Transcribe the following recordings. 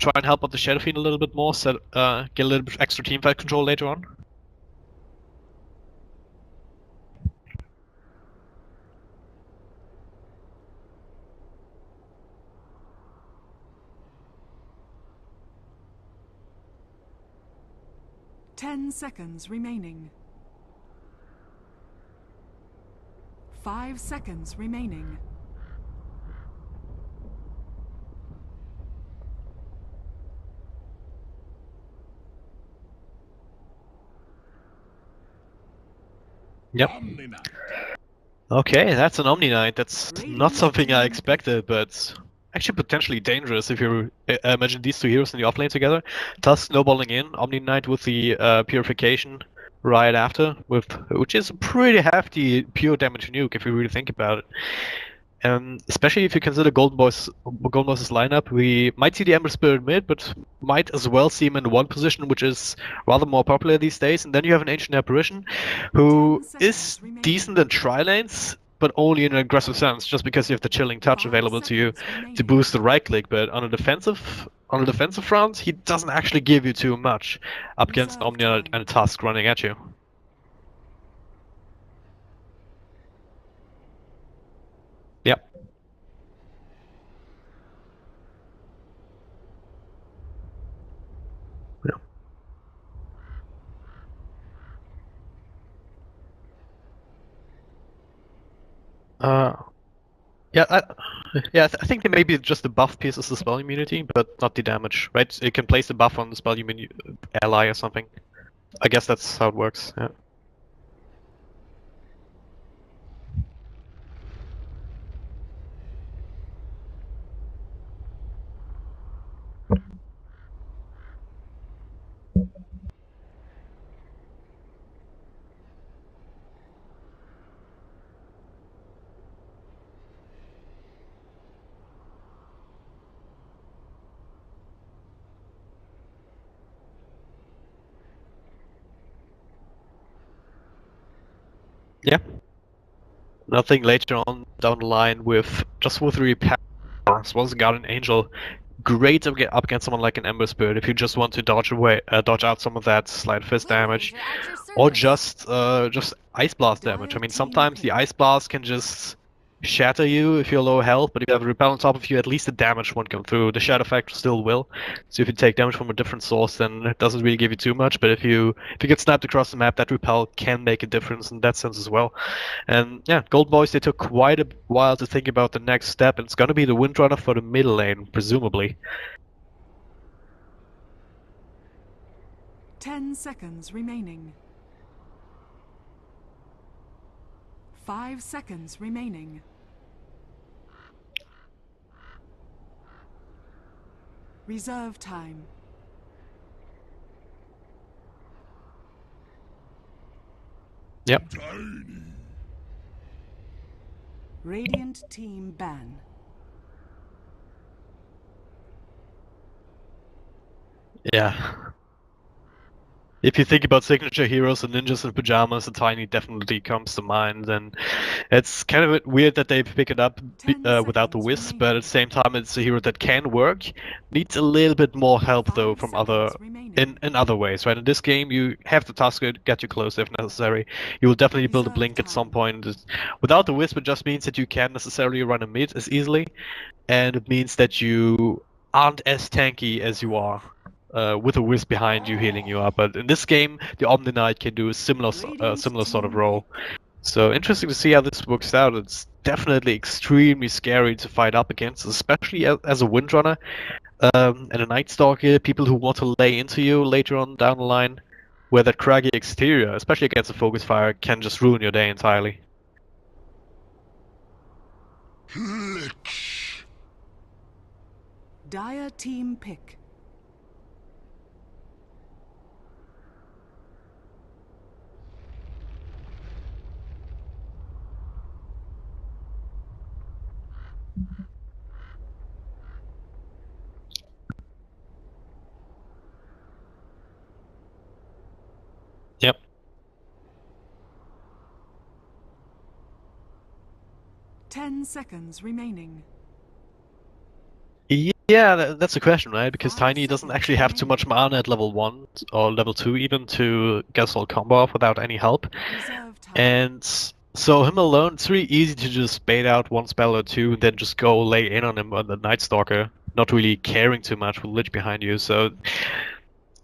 try and help out the Shadow Fiend a little bit more, get a little bit extra teamfight control later on. Ten seconds remaining. 5 seconds remaining. Yep. Okay, that's an Omni Knight. That's not something I expected, but actually potentially dangerous if you imagine these two heroes in the offlane together. Thus snowballing in, Omni Knight with the purification right after, which is a pretty hefty pure damage nuke if you really think about it. Especially if you consider Golden Boy's lineup, we might see the Ember Spirit mid, but might as well see him in one position, which is rather more popular these days. And then you have an Ancient Apparition, who is decent in tri-lanes, but only in an aggressive sense, just because you have the Chilling Touch available to you to boost the right click. But on a defensive front, he doesn't actually give you too much up against Omnia and Tusk running at you. Yep. I think maybe just the buff piece is the spell immunity, but not the damage, right? You can place the buff on the spell immunity ally or something. I guess that's how it works, yeah. Yeah. Nothing later on down the line with repair as well as Guardian Angel. Great up against someone like an Ember Spirit if you just want to dodge out some of that Sleight Fist damage, or just Ice Blast damage. I mean, sometimes the Ice Blast can just shatter you if you're low health, but if you have a repel on top of you, at least the damage won't come through. The shadow effect still will. So if you take damage from a different source, then it doesn't really give you too much. But if you get snapped across the map, that repel can make a difference in that sense as well. And yeah, Gold Boys, they took quite a while to think about the next step. It's gonna be the Windrunner for the middle lane, presumably. 10 seconds remaining. 5 seconds remaining. Reserve time. Yep. Radiant team ban. Yeah. If you think about signature heroes and ninjas in pajamas, the Tiny definitely comes to mind, and it's kind of weird that they pick it up without the Wisp, but at the same time it's a hero that can work. Needs a little bit more help though from in other ways, right? In this game you have the Tusk get you close if necessary. You will definitely build a Blink at some point. Without the Wisp it just means that you can't necessarily run a mid as easily, and it means that you aren't as tanky as you are. With a Wisp behind you healing you up, but in this game, the Omni Knight can do a similar sort of role. So interesting to see how this works out. It's definitely extremely scary to fight up against, especially as a Windrunner and a Night Stalker. People who want to lay into you later on down the line, where that craggy exterior, especially against a focus fire, can just ruin your day entirely. Dire team pick. Yep. 10 seconds remaining. Yeah, Yeah, that's a question, right? Because 5 Tiny doesn't seconds actually have too much mana at level 1 or level 2 even to get a whole combo off without any help. Reserve time. And so him alone, it's really easy to just bait out one spell or two and then just go lay in on him on the Night Stalker, not really caring too much with Lich behind you. So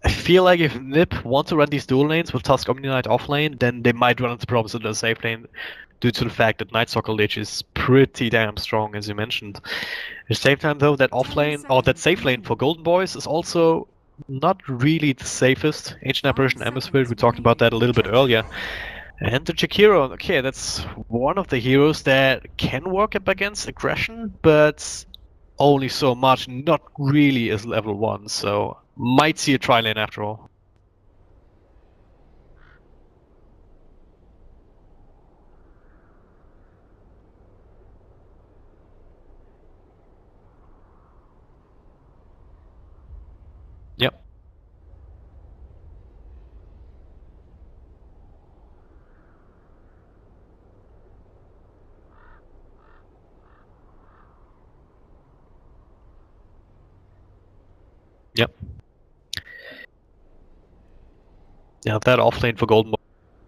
I feel like if NiP want to run these dual lanes with Tusk Omni Knight off lane, then they might run into problems in the safe lane due to the fact that Night Stalker Lich is pretty damn strong, as you mentioned. At the same time, though, that off 10 lane or that seconds safe lane for remaining. Golden Boys is also not really the safest. Ancient 5 Apparition Ember Spirit, seconds we talked about that a remaining. little bit earlier. And the Jakiro, okay, that's one of the heroes that can work up against aggression, but only so much, not really as level 1, so might see a tri lane after all. Yep. Yep. Yeah, that offlane for Golden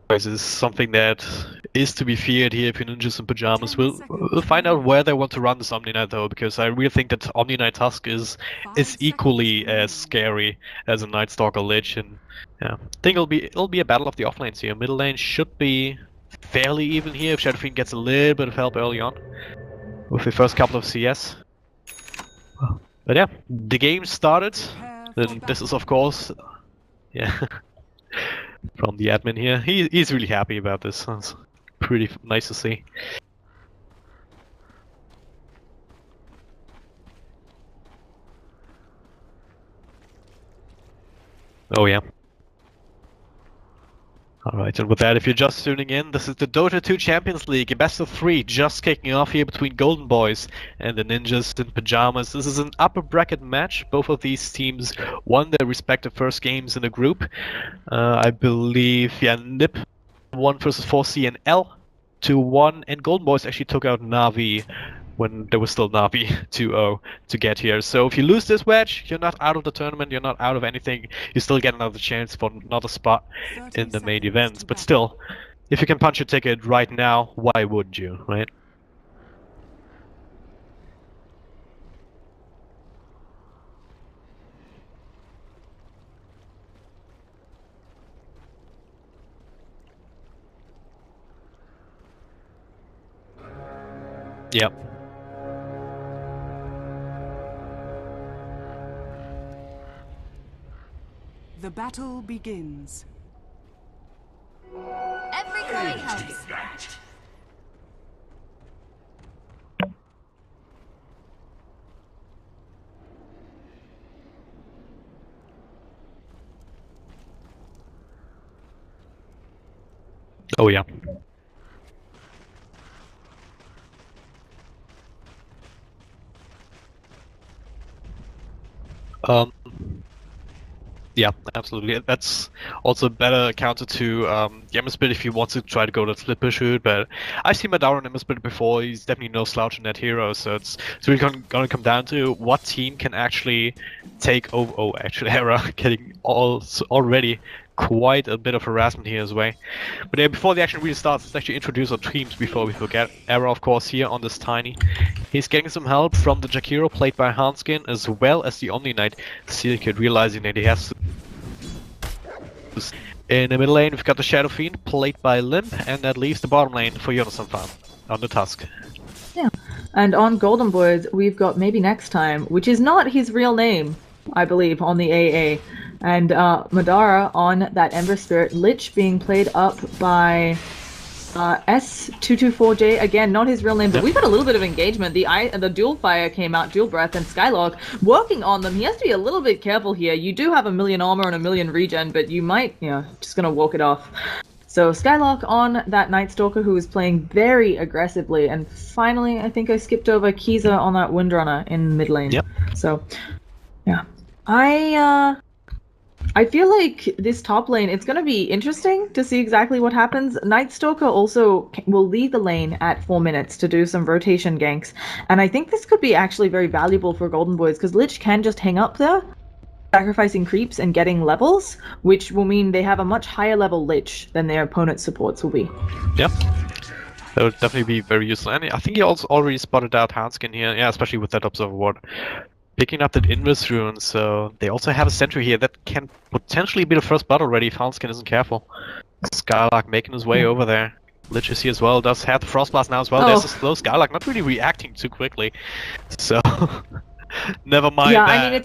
Boys is something that is to be feared here if you're Ninjas in Pajamas. 10 We'll seconds find out remaining. where they want to run this Omni Knight though, because I really think that Omni Knight Tusk is 5 seconds equally as remaining. scary as a Night Stalker Lich, and yeah, I think it'll be a battle of the offlanes here. Middle lane should be fairly even here if Shadowfiend gets a little bit of help early on with the first couple of CS. But yeah, the game started, Prepare for and this is battle. of course, yeah, from the admin here. He's really happy about this. It's pretty nice to see. Oh yeah. Alright, and with that, if you're just tuning in, this is the Dota 2 Champions League, a best of 3 just kicking off here between Golden Boys and the Ninjas in Pajamas. This is an upper bracket match. Both of these teams won their respective first games in the group. I believe, yeah, NiP won versus 4C and L 2-1, and Golden Boys actually took out Navi when there was still Navi 2-0 to get here. So if you lose this match, you're not out of the tournament, you're not out of anything, you still get another chance for another spot 30 in the main seconds events. to But battle. still, if you can punch your ticket right now, why wouldn't you, right? Yep. The battle begins. Every coin helps. Oh yeah. Um, yeah, absolutely. That's also a better counter to Yemmerspit if you want to try to go that split pursuit, but I've seen Madara on Yemmerspit before. He's definitely no slouch in that hero, so it's really gonna come down to what team can actually take over. Oh, actually, Hera getting already quite a bit of harassment here as well. But yeah, before the action really starts, let's actually introduce our teams before we forget. Era, of course, here on this Tiny. He's getting some help from the Jakiro, played by Hanskin, as well as the Omni Knight, Sealkid, realizing that he has to. In the middle lane, we've got the Shadow Fiend, played by Limp, and that leaves the bottom lane for Jonathan Farm on the Tusk. Yeah. And on Golden Boys, we've got Maybe Next Time, which is not his real name, I believe, on the AA. And Madara on that Ember Spirit, Lich being played up by S224J, again, not his real name, but we've got a little bit of engagement. The Dual Fire came out, Dual Breath, and Skylark working on them. He has to be a little bit careful here. You do have a million armor and a million regen, but you might, just gonna walk it off. So Skylark on that Night Stalker, who is playing very aggressively, and finally, I think I skipped over Kiza on that Windrunner in mid lane. Yep. So, yeah. I I feel like this top lane, it's going to be interesting to see exactly what happens. Night Stalker also will leave the lane at 4 minutes to do some rotation ganks. And I think this could be actually very valuable for Golden Boys, because Lich can just hang up there, sacrificing creeps and getting levels, which will mean they have a much higher level Lich than their opponent's supports will be. Yeah. That would definitely be very useful. And I think he also already spotted out Hanskin here, yeah, especially with that Observer Ward. Picking up that Invis rune, so they also have a sentry here that can potentially be the first blood already if Hanskin isn't careful. Skylark making his way over there. Lich is here as well, does have the Frost Blast now as well. There's a slow Skylark, not really reacting too quickly. So, never mind yeah, that. I mean,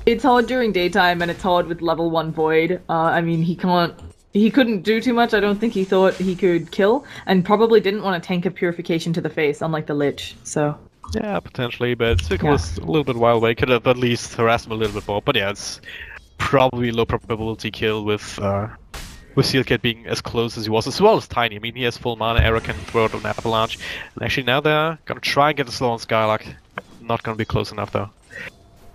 it's hard during daytime and it's hard with level 1 Void. I mean, he couldn't do too much. I don't think he thought he could kill, and probably didn't want to tank a Purification to the face, unlike the Lich, so... Yeah, potentially, but Silk was a little bit wild away. Could have at least harassed him a little bit more. But yeah, it's probably low probability kill with Sealcat being as close as he was, as well as Tiny. I mean, he has full mana, Arrow can throw out an Avalanche. And actually now they're gonna try and get the slow on Skylark. Not gonna be close enough though.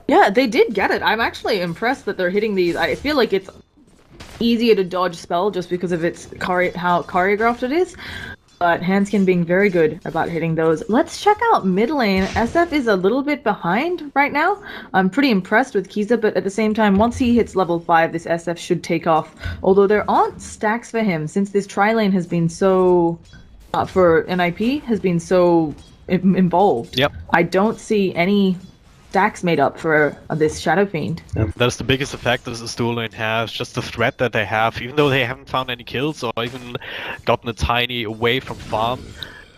Yeah, they did get it. I'm actually impressed that they're hitting these. I feel like it's easier to dodge spell just because of its how choreographed it is. But Hanskin being very good about hitting those. Let's check out mid lane. SF is a little bit behind right now. I'm pretty impressed with Kiza, but at the same time, once he hits level 5, this SF should take off. Although there aren't stacks for him, since this tri-lane has been so... for NiP, has been so involved. Yep. I don't see any stacks made up for this Shadow Fiend. That's the biggest effect this dual lane has, just the threat that they have. Even though they haven't found any kills or even gotten a tiny away from farm,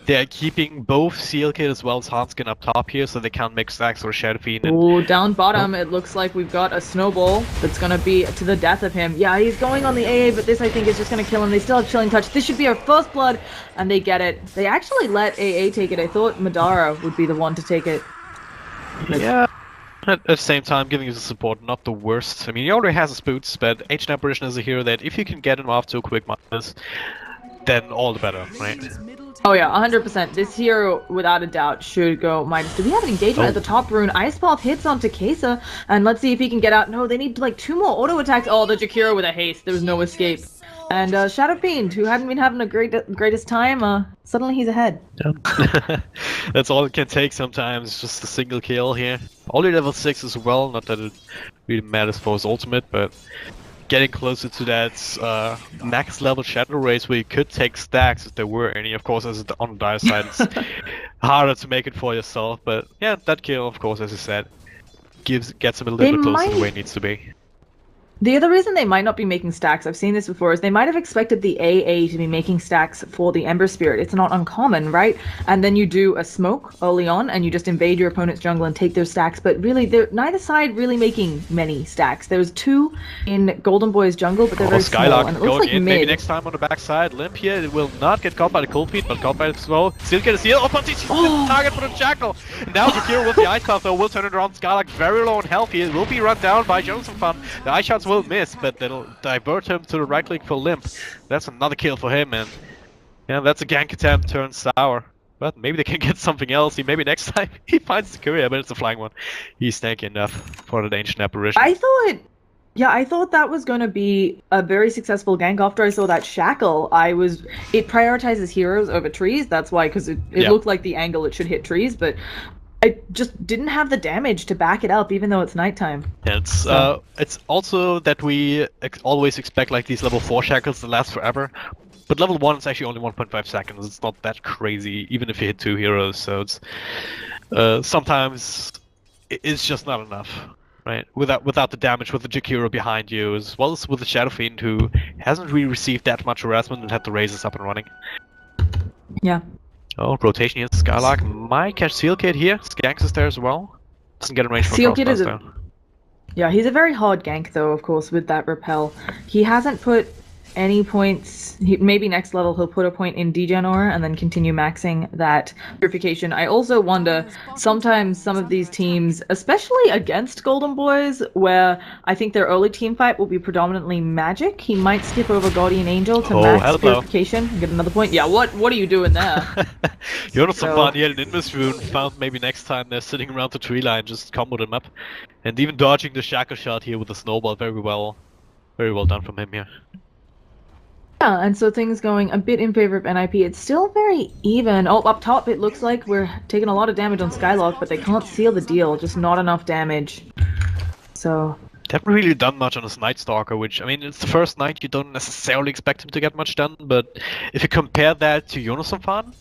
they're keeping both Sealkit as well as Hanskin up top here, so they can't make stacks or Shadow Fiend. Ooh, down bottom, it looks like we've got a snowball that's gonna be to the death of him. Yeah, he's going on the AA, but this I think is just gonna kill him. They still have Chilling Touch. This should be our first blood, and they get it. They actually let AA take it. I thought Madara would be the one to take it. Yeah, at the same time, giving his support not the worst. I mean, he already has his boots, but Ancient Apparition is a hero that if you can get him off to a quick minus, then all the better, right? Oh yeah, 100%. This hero, without a doubt, should go minus. Do we have an engagement at the top rune? Ice Path hits onto Kesa, and let's see if he can get out. No, they need like 2 more auto attacks. Oh, the Jakiro with a haste. There was no escape. And Shadow Fiend, who hadn't been having a greatest time, suddenly he's ahead. Yeah. That's all it can take sometimes, just a single kill here. Only level 6 as well, not that it really matters for his ultimate, but getting closer to that max level Shadow Race where you could take stacks if there were any. Of course, as on the dire side, it's harder to make it for yourself, but yeah, that kill, of course, as you said, gets him a little bit closer to where he needs to be. The other reason they might not be making stacks, I've seen this before, is they might have expected the AA to be making stacks for the Ember Spirit. It's not uncommon, right? And then you do a smoke early on, and you just invade your opponent's jungle and take their stacks. But really, neither side really making many stacks. There's 2 in Golden Boy's jungle, but they're very small. And it looks like in, mid. maybe next time on the backside. Limp here, it will not get caught by the cold feet, but caught by the slow. Still get a seal. Oh, but he's the target for the Jackal. Now Jakiro with the Ice Path, though, will turn it around. Skylark very low and healthy. It will be run down by Joseph Fun. The Ice Shots will miss, but they'll divert him to the right click for Limp. That's another kill for him, and yeah, that's a gank attempt turned sour. But maybe they can get something else. Maybe next time he finds the courier, but it's a flying one. He's tanky enough for the Ancient Apparition. I thought that was going to be a very successful gank. After I saw that Shackle, it prioritizes heroes over trees. That's why, because it looked like the angle it should hit trees, but I just didn't have the damage to back it up, even though it's nighttime. Yeah, it's also that we always expect like these level 4 shackles to last forever, but level 1 is actually only 1.5 seconds. It's not that crazy, even if you hit 2 heroes. So it's sometimes it's just not enough, right? Without the damage with the Jakiro behind you, as well as with the Shadow Fiend, who hasn't really received that much harassment and had the razors up and running. Yeah. Oh, rotation here. Skylark might catch Sealkit here. Skanks is there as well. Doesn't get a range from Sealkit is though. Yeah, he's a very hard gank though, of course, with that repel. He hasn't put any points. Maybe next level he'll put a point in Degen Aura and then continue maxing that purification. I also wonder, sometimes some of these teams, especially against Golden Boys, where I think their early team fight will be predominantly magic, he might skip over Guardian Angel to max purification and get another point. Yeah, what are you doing there? You're not so fun. He had an Invis rune, found maybe next time they're sitting around the tree line, just comboed him up. And even dodging the Shackle shot here with the snowball, very well done from him here. Yeah, and so things going a bit in favor of NiP. It's still very even. Oh, up top it looks like we're taking a lot of damage on Skylock, but they can't seal the deal, just not enough damage. So... They haven't really done much on his Night Stalker, which, I mean, it's the first night, you don't necessarily expect him to get much done, but if you compare that to Yonasan,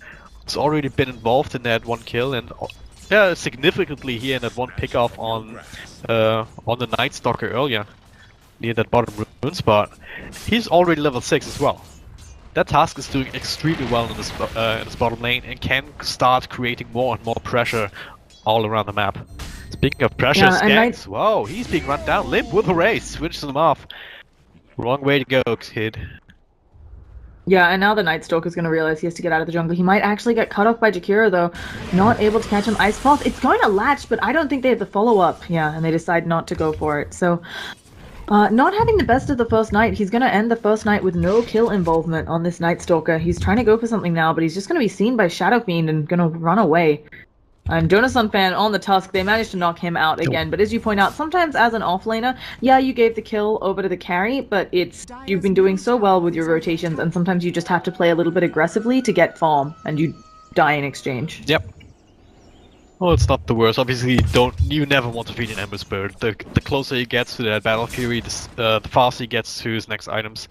it's already been involved in that one kill, and yeah, significantly here in that one pickoff on the Night Stalker earlier, near that bottom rune spot. He's already level 6 as well. That task is doing extremely well in this bottom lane and can start creating more and more pressure all around the map. Speaking of pressure, Scans, whoa, he's being run down. Limp with a race, switches him off. Wrong way to go, kid. Yeah, and now the Night Stalker's gonna realize he has to get out of the jungle. He might actually get cut off by Jakiro, though. Not able to catch him. Ice Path, it's going to latch, but I don't think they have the follow-up. Yeah, and they decide not to go for it. So, not having the best of the first night. He's gonna end the first night with no kill involvement on this Night Stalker. He's trying to go for something now, but he's just gonna be seen by Shadow Fiend and gonna run away. And Jonasan fan on the Tusk, they managed to knock him out again, but as you point out, sometimes as an offlaner, yeah, you gave the kill over to the carry, but you've been doing so well with your rotations, and sometimes you just have to play a little bit aggressively to get farm, and you die in exchange. Yep. Well, it's not the worst. Obviously, you never want to feed an Ember Spirit. The closer he gets to that Battle Fury, the faster he gets to his next items,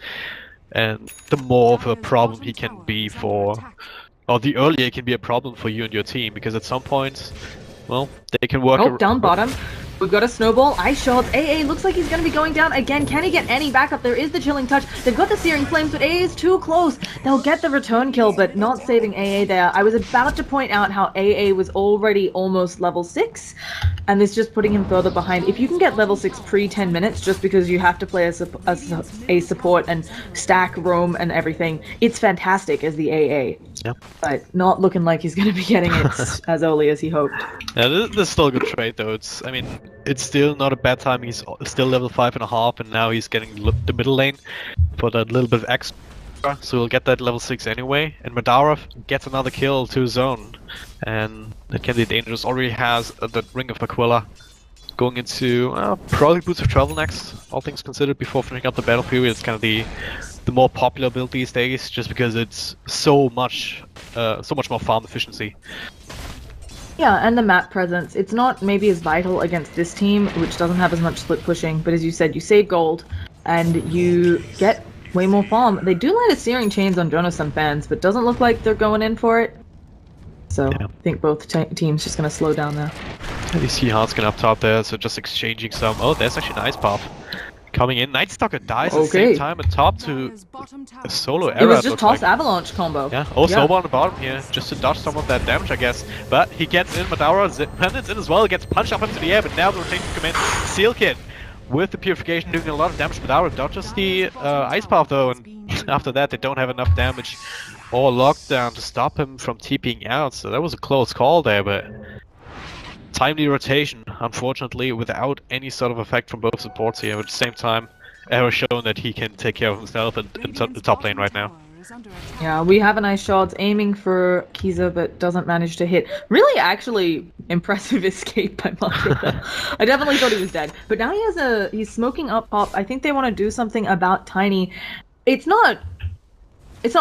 and the more of a problem he can be for... Or the earlier it can be a problem for you and your team, because at some point, well, they can work... Oh, down bottom. We've got a snowball, ice shards. AA looks like he's going to be going down again. Can he get any backup? There is the chilling touch. They've got the searing flames, but AA is too close. They'll get the return kill, but not saving AA there. I was about to point out how AA was already almost level 6, and this just putting him further behind. If you can get level 6 pre-10 minutes, just because you have to play a support and stack, roam, and everything, it's fantastic as the AA. Yep. But not looking like he's going to be getting it as early as he hoped. Yeah, this is still a good trade, though. It's still not a bad time. He's still level 5.5, and now he's getting the middle lane for that little bit of extra, so he'll get that level 6 anyway. And Madara gets another kill to his own, and that can be dangerous. Already has the Ring of Aquila going into probably Boots of Travel next, all things considered, before finishing up the Battle Fury. It's kind of the more popular build these days, just because it's so much more farm efficiency. Yeah, and the map presence. It's not maybe as vital against this team, which doesn't have as much split pushing, but as you said, you save gold, and you get way more farm. They do light a Searing Chains on Jonasan fans, but doesn't look like they're going in for it. So, yeah. I think both teams just going to slow down there. You see Hanskin up top there, so just exchanging some... Oh, there's actually an Ice Path coming in. Night Stalker dies at the same time at top to a solo error. It was just toss avalanche combo. Yeah, snowball on the bottom here, just to dodge some of that damage, I guess. But he gets in, Madara, Pendant's in as well, gets punched up into the air, but now the rotation come in. Seal Kid with the purification doing a lot of damage. Madara dodges the Ice Path though, and after that they don't have enough damage or lockdown to stop him from TPing out, so that was a close call there, but timely rotation, unfortunately, without any sort of effect from both supports here. At the same time, Arrow's shown that he can take care of himself in the top lane right now. Yeah, we have an Ice Shards aiming for Kiza, but doesn't manage to hit. Really, actually, impressive escape by Makita. I definitely thought he was dead. But now he's smoking up top. I think they want to do something about Tiny. It's not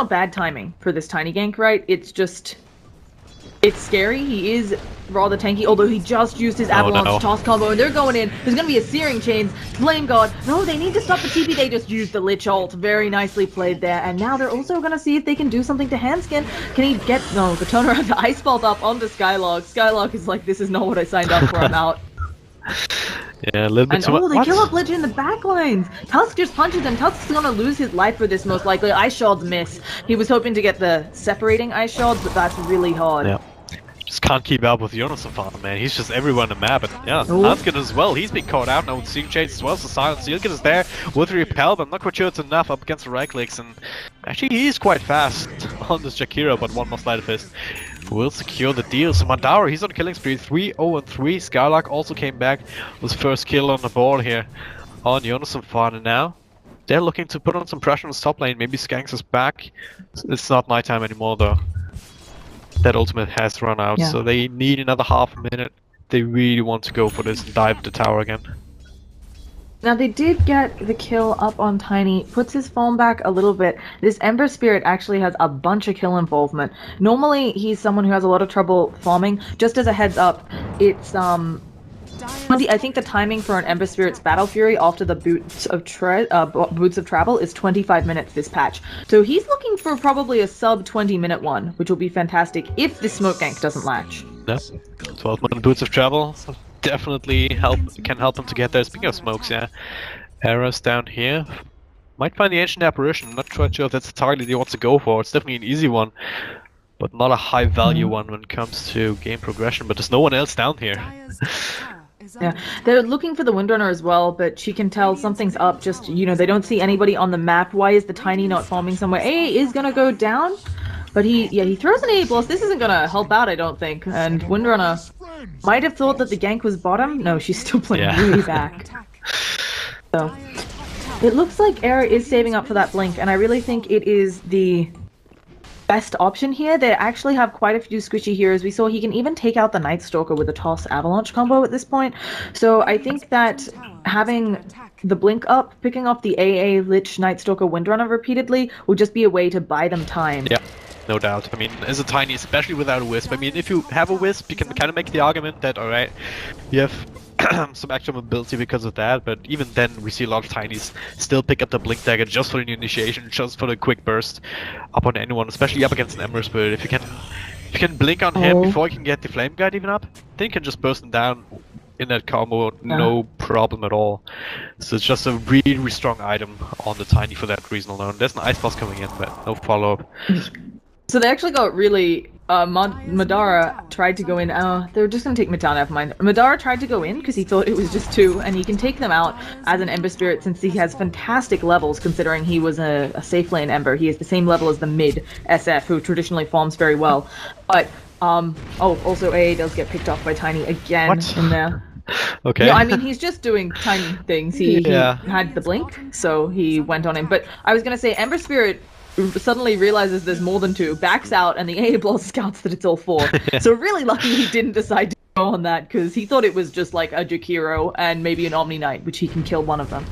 bad timing for this Tiny gank, right? It's just... It's scary. He is rather tanky, although he just used his avalanche toss combo, and they're going in. There's going to be a Searing Chains. Flame God. No, they need to stop the TP. They just used the Lich ult. Very nicely played there. And now they're also going to see if they can do something to Handskin. Can he get... No, the turnaround to Ice Bolt up onto Skylark. Skylark is like, this is not what I signed up for. I'm out. Yeah, a little bit too much. They kill up Lich in the back lines. Tusk just punches him. Tusk's gonna lose his life for this, most likely. Ice Shards miss. He was hoping to get the separating Ice Shards, but that's really hard. Yeah. Just can't keep up with Jonas so far, man. He's just everywhere on the map, and yeah, Ooh. Hanskin as well. He's been caught out now with Seeing Chase as well, so Silent Sealkit is there with Repel, but I'm not quite sure it's enough up against the right clicks, and actually he's quite fast on this Jakiro, but one more Sleight of Fist will secure the deal. So Mandara, he's on a killing spree, 3-0-3. Skylark also came back with first kill on the board here on Jonas so far, and now they're looking to put on some pressure on the top lane. Maybe Skanks is back. It's not nighttime anymore though. That ultimate has run out, so they need another half a minute. They really want to go for this and dive the tower again. Now they did get the kill up on Tiny, puts his farm back a little bit. This Ember Spirit actually has a bunch of kill involvement. Normally he's someone who has a lot of trouble farming. Just as a heads up, it's I think the timing for an Ember Spirit's Battle Fury after the Boots of Travel is 25 minutes this patch. So he's looking for probably a sub 20-minute one, which will be fantastic if the smoke gank doesn't latch. Yeah, 12-minute Boots of Travel definitely can help him to get there. Speaking of smokes, yeah, arrows down here. Might find the Ancient Apparition. I'm not quite sure if that's the target he wants to go for. It's definitely an easy one, but not a high value one when it comes to game progression. But there's no one else down here. Yeah, they're looking for the Windrunner as well, but she can tell something's up. Just, you know, they don't see anybody on the map. Why is the Tiny not farming somewhere? AA is gonna go down, but he throws an AA blast. This isn't gonna help out, I don't think. And Windrunner might have thought that the gank was bottom. No, she's still playing really back. So it looks like Era is saving up for that blink, and I really think it is the best option here. They actually have quite a few squishy heroes. We saw he can even take out the Night Stalker with a Toss Avalanche combo at this point. So I think that having the blink up, picking up the AA Lich Night Stalker Windrunner repeatedly will just be a way to buy them time. Yeah, no doubt. I mean, as a Tiny, especially without a Wisp, I mean, if you have a Wisp, you can kind of make the argument that, alright, you have some extra mobility because of that, but even then we see a lot of Tinies still pick up the Blink Dagger just for the initiation, just for the quick burst up on anyone, especially up against an Ember Spirit. If you can blink on him before you can get the Flame Guide even up, then you can just burst him down in that combo, no problem at all. So it's just a really, really strong item on the Tiny for that reason alone. There's an Ice Boss coming in, but no follow-up. So they actually got really... Madara tried to go in. They were just gonna take Midtown, never mind. Madara tried to go in because he thought it was just 2, and he can take them out as an Ember Spirit since he has fantastic levels considering he was a safe lane Ember. He is the same level as the mid SF, who traditionally farms very well. But, also AA does get picked off by Tiny again in there. Okay. Yeah, I mean, he's just doing tiny things. He had the blink, so he went on him. But I was gonna say, Ember Spirit suddenly realizes there's more than 2, backs out, and the AA Blast scouts that it's all 4. So really lucky he didn't decide to go on that, because he thought it was just like a Jakiro and maybe an Omni Knight, which he can kill one of them.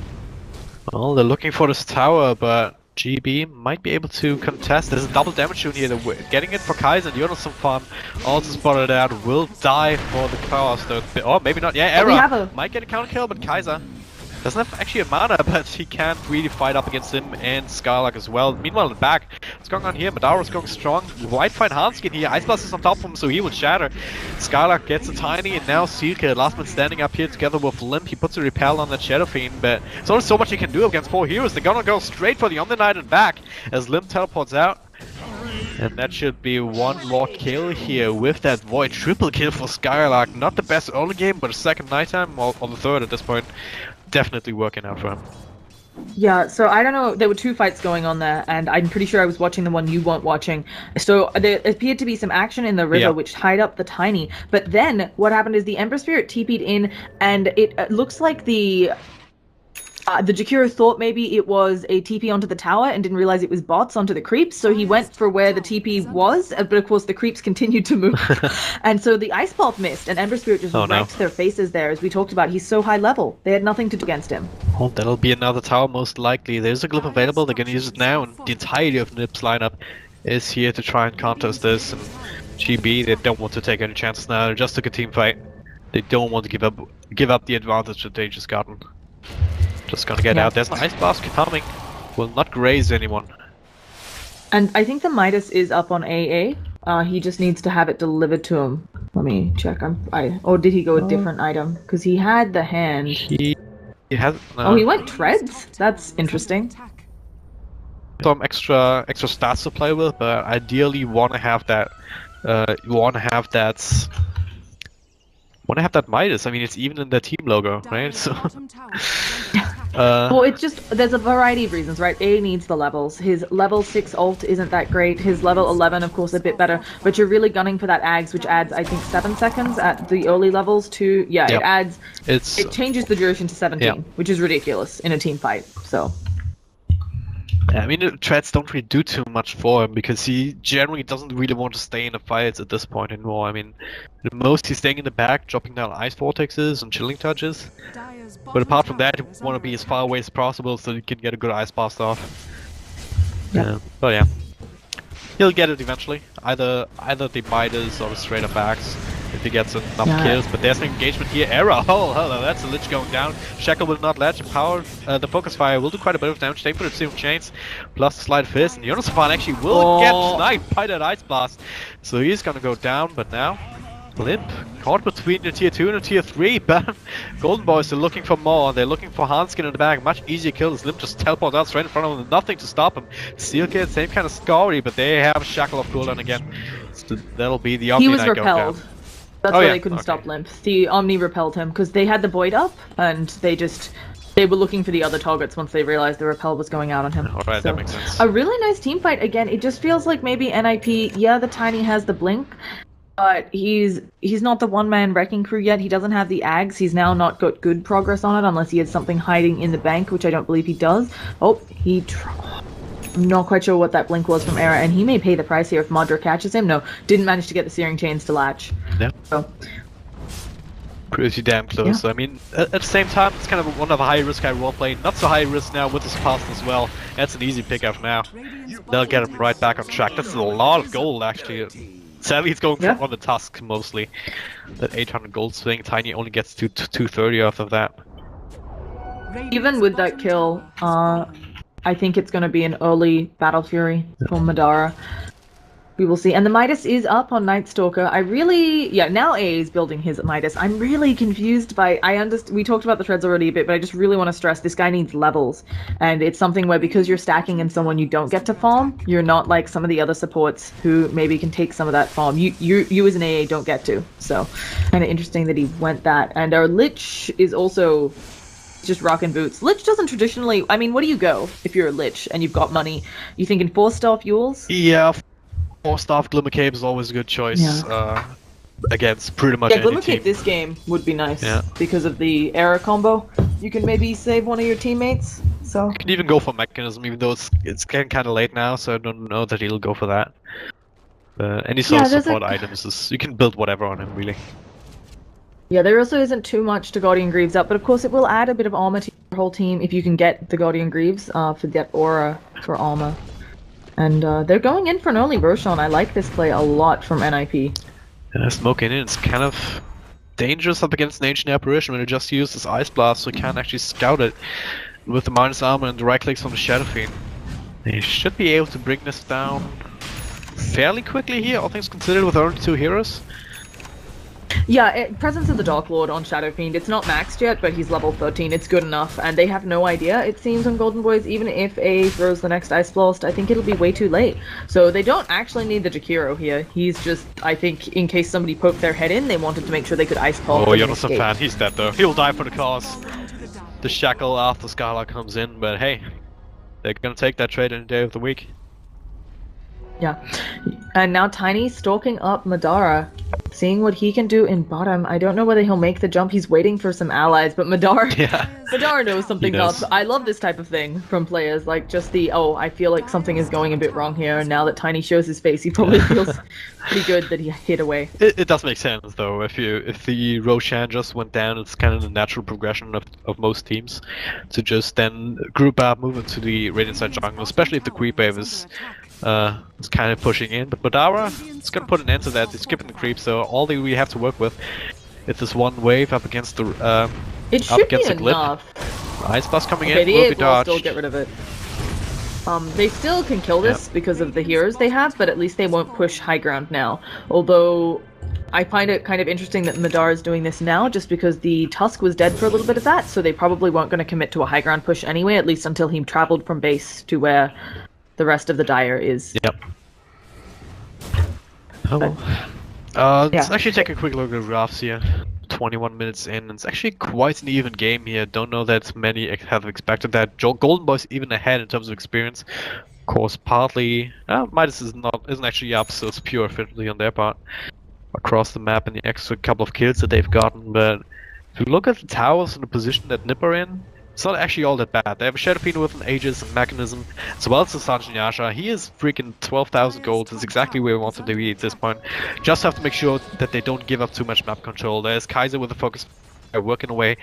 Well, they're looking for this tower, but GB might be able to contest. There's a double damage shoot here. They're getting it for Kaiser. Jonas farm also spotted out. Will die for the cost. Or maybe not. Yeah, Era might get a counter kill, but Kaiser doesn't have actually a mana, but he can't really fight up against him and Skylark as well. Meanwhile, in the back, what's going on here? Madara's going strong. Might find Hanskin here. Ice Blast is on top of him, so he will shatter. Skylark gets a Tiny, and now Sealkit, last man standing up here together with Limp. He puts a repel on that Shadow Fiend, but there's only so much he can do against 4 heroes. They're gonna go straight for the Omni Knight and back as Limp teleports out. And that should be one more kill here with that Void. Triple kill for Skylark. Not the best early game, but a second nighttime, or the third at this point. Definitely working out for him. Yeah, so I don't know, there were 2 fights going on there, and I'm pretty sure I was watching the one you weren't watching. So there appeared to be some action in the river which tied up the Tiny, but then what happened is the Ember Spirit TP'd in, and it looks like the Jakiro thought maybe it was a TP onto the tower and didn't realize it was bots onto the creeps, so he went for where the TP was, but of course the creeps continued to move. And so the Ice Bolt missed, and Ember Spirit just wrecked their faces there. As we talked about, he's so high level. They had nothing to do against him. Oh, that'll be another tower most likely. There's a glyph available, they're gonna use it now, and the entirety of NiP's lineup is here to try and contest this. And GB, they don't want to take any chances now, they just took a team fight. They don't want to give up the advantage that they just gotten. Just gonna get out. There's an Ice Blast coming. Will not graze anyone. And I think the Midas is up on AA. He just needs to have it delivered to him. Let me check. Or did he go a different item? Because he had the hand. He has. Oh, he went treads. That's interesting. Some extra stats to play with, but ideally you want to have that you want to have that. Midas. I mean, it's even in the team logo, right? So, Well, it's just, there's a variety of reasons, right? A needs the levels. His level 6 ult isn't that great. His level 11, of course, a bit better. But you're really gunning for that Ags, which adds, I think, 7 seconds at the early levels to... Yeah, Yep. it adds... It's It changes the duration to 17, which is ridiculous in a team fight, so... I mean, the threats don't really do too much for him because he generally doesn't really want to stay in the fights at this point anymore. I mean, the most he's staying in the back, dropping down ice vortexes and chilling touches. But apart from that, you want to be as far away as possible so you can get a good ice blast off. But yeah, he'll get it eventually. Either the Midas or the straight up backs if he gets enough kills. But there's an engagement here. Error. Oh, hello, that's a Lich going down. Shackle will not latch. Power. The focus fire will do quite a bit of damage. They put a Serum Chains plus the Slide Fist, and Yonasapan actually will get sniped by that ice blast. So he's gonna go down. But now, Limp caught between the tier 2 and the tier 3. But Golden Boys are looking for more. They're looking for Hanskin in the back. Much easier kill. Limp just teleports out straight in front of them. Nothing to stop him. Steel Kid, same kind of story, but they have Shackle off cooldown again. So that'll be the Omni He was Knight going repelled. down. That's why they couldn't stop Limp. The Omni repelled him because they had the Void up and they were looking for the other targets once they realized the repel was going out on him. Alright, that makes sense. A really nice team fight. Again, it just feels like maybe NiP, the Tiny has the blink, but he's not the one-man wrecking crew yet. He doesn't have the Ags. He's now not got good progress on it unless he has something hiding in the bank, which I don't believe he does. Oh, I'm not quite sure what that blink was from Era, and he may pay the price here if Modra catches him. No, didn't manage to get the Searing Chains to latch. Yeah. So. Pretty damn close. I mean, at the same time, it's kind of one of the high risk I roleplay. Not so high risk now with this past as well. That's an easy pickup now. They'll get him right back on track. That's a lot of gold, actually. Sadly, he's going on the Tusk mostly. That 800 gold swing. Tiny only gets to 230 off of that. Even with that kill, I think it's going to be an early Battle Fury for Madara. We will see. And the Midas is up on Night Stalker. Now A is building his Midas. I'm really confused by... we talked about the treads already a bit, but I just really want to stress this guy needs levels. And it's something where because you're stacking in someone you don't get to farm, you're not like some of the other supports who maybe can take some of that farm. You as an AA don't get to. So, kind of interesting that he went that. And our Lich is also... just rocking boots. Lich doesn't traditionally... I mean, what do you go if you're a Lich and you've got money? You thinking 4-star fuels? Yeah, 4-star Glimmer Cape is always a good choice against pretty much any Glimmer team. Cape this game would be nice because of the error combo. You can maybe save one of your teammates. So you can even go for Mechanism, even though it's getting kind of late now, so I don't know that he'll go for that. Any sort of support items, you can build whatever on him, really. Yeah, there also isn't too much to Guardian Greaves up, but of course it will add a bit of armor to your whole team if you can get the Guardian Greaves for that aura for armor. And they're going in for an early Roshan. I like this play a lot from NiP. Smoking in, it's kind of dangerous up against an Ancient Apparition when you just use this Ice Blast, so you can't actually scout it. With the minus armor and the right clicks from the Shadow Fiend, they should be able to bring this down fairly quickly here, all things considered, with only 2 heroes. Yeah, Presence of the Dark Lord on Shadow Fiend. It's not maxed yet, but he's level 13. It's good enough, and they have no idea, it seems, on Golden Boys. Even if A throws the next Ice Blast, I think it'll be way too late. So they don't actually need the Jakiro here. He's just, I think, in case somebody poked their head in, they wanted to make sure they could Ice Pop. Oh, Jonas a fan. He's dead, though. He'll die for the cause. The Shackle after Skylar comes in, but hey, they're gonna take that trade any day of the week. Yeah, and now Tiny stalking up Madara, seeing what he can do in bottom. I don't know whether he'll make the jump. He's waiting for some allies, but Madara knows something's up. I love this type of thing from players, like just the, oh, I feel like something is going a bit wrong here, and now that Tiny shows his face, he probably feels pretty good that he hit away. It does make sense, though. If the Roshan just went down, it's kind of the natural progression of most teams to just then group up, move into the Radiant side jungle, especially if the creep wave is kind of pushing in. But Madara is going to put an end to that. He's skipping the creep, so all that we have to work with is this one wave up against the it should be enough. Ice Blast coming in, the will be dodged. Will still get rid of it. They still can kill this because of the heroes they have, but at least they won't push high ground now. Although I find it kind of interesting that Madara is doing this now, just because the Tusk was dead for a little bit of that, so they probably weren't going to commit to a high ground push anyway, at least until he traveled from base to where the rest of the Dire is. Yep. Oh. Let's Yeah. actually take a quick look at the graphs here. 21 minutes in, it's actually quite an even game here. Don't know that many have expected that. Golden Boy's even ahead in terms of experience. Of course, partly Midas isn't actually up, so it's pure efficiency on their part across the map and the extra couple of kills that they've gotten. But if you look at the towers and the position that NiP are in, it's not actually all that bad. They have a Shadow Fiend with an Aegis and Mechanism, as well as the Sanjin Yasha. He is freaking 12,000 gold. It's exactly where we want him to be at this point. Just have to make sure that they don't give up too much map control. There's Kaiser with the focus working away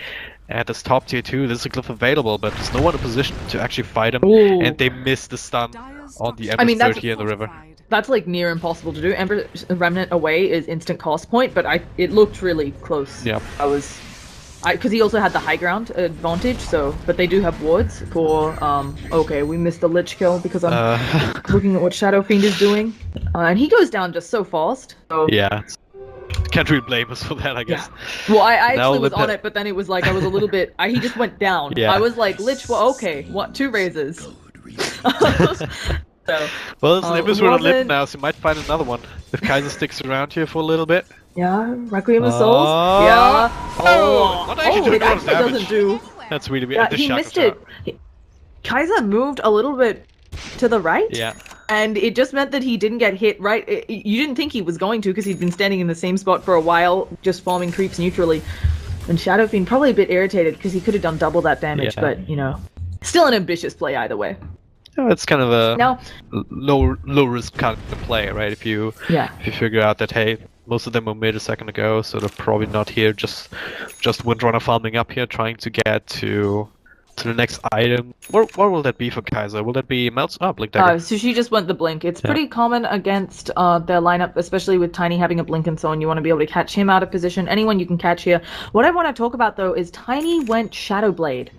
at this top tier 2. There's a glyph available, but there's no one in a position to actually fight him. Ooh. And they missed the stun on the Emperor's third here in the river. That's like near impossible to do. Ember Remnant away is instant cost point, but it looked really close. Yeah. Because he also had the high ground advantage, but they do have wards for, okay, we missed the Lich kill because I'm looking at what Shadow Fiend is doing. And he goes down just so fast. So. Yeah. Can't really blame us for that, I guess. Yeah. Well, I actually was on it, but then it was like, I was a little bit, he just went down. Yeah. I was like, Lich, well, okay, what, 2 raises. So, well, it's Nimbus on lip now, so you might find another one if Kaiser sticks around here for a little bit. Yeah, Requiem of Souls. Yeah. Not actually it actually doesn't do. That's really weird. Yeah, he missed it. Kaiser moved a little bit to the right. Yeah. And it just meant that he didn't get hit right. You didn't think he was going to because he'd been standing in the same spot for a while, just farming creeps neutrally. And Shadow Fiend probably a bit irritated because he could have done double that damage, but, you know, still an ambitious play either way. Yeah, it's kind of a low risk kind of play, right? If you figure out that, hey, most of them were mid a second ago, so they're probably not here. Just Windrunner farming up here, trying to get to the next item. What will that be for Kaiser? Will that be Melts? Oh, Blink Dagger. So she just went the Blink. It's pretty common against their lineup, especially with Tiny having a Blink and so on. You want to be able to catch him out of position. Anyone you can catch here. What I want to talk about, though, is Tiny went Shadow Blade.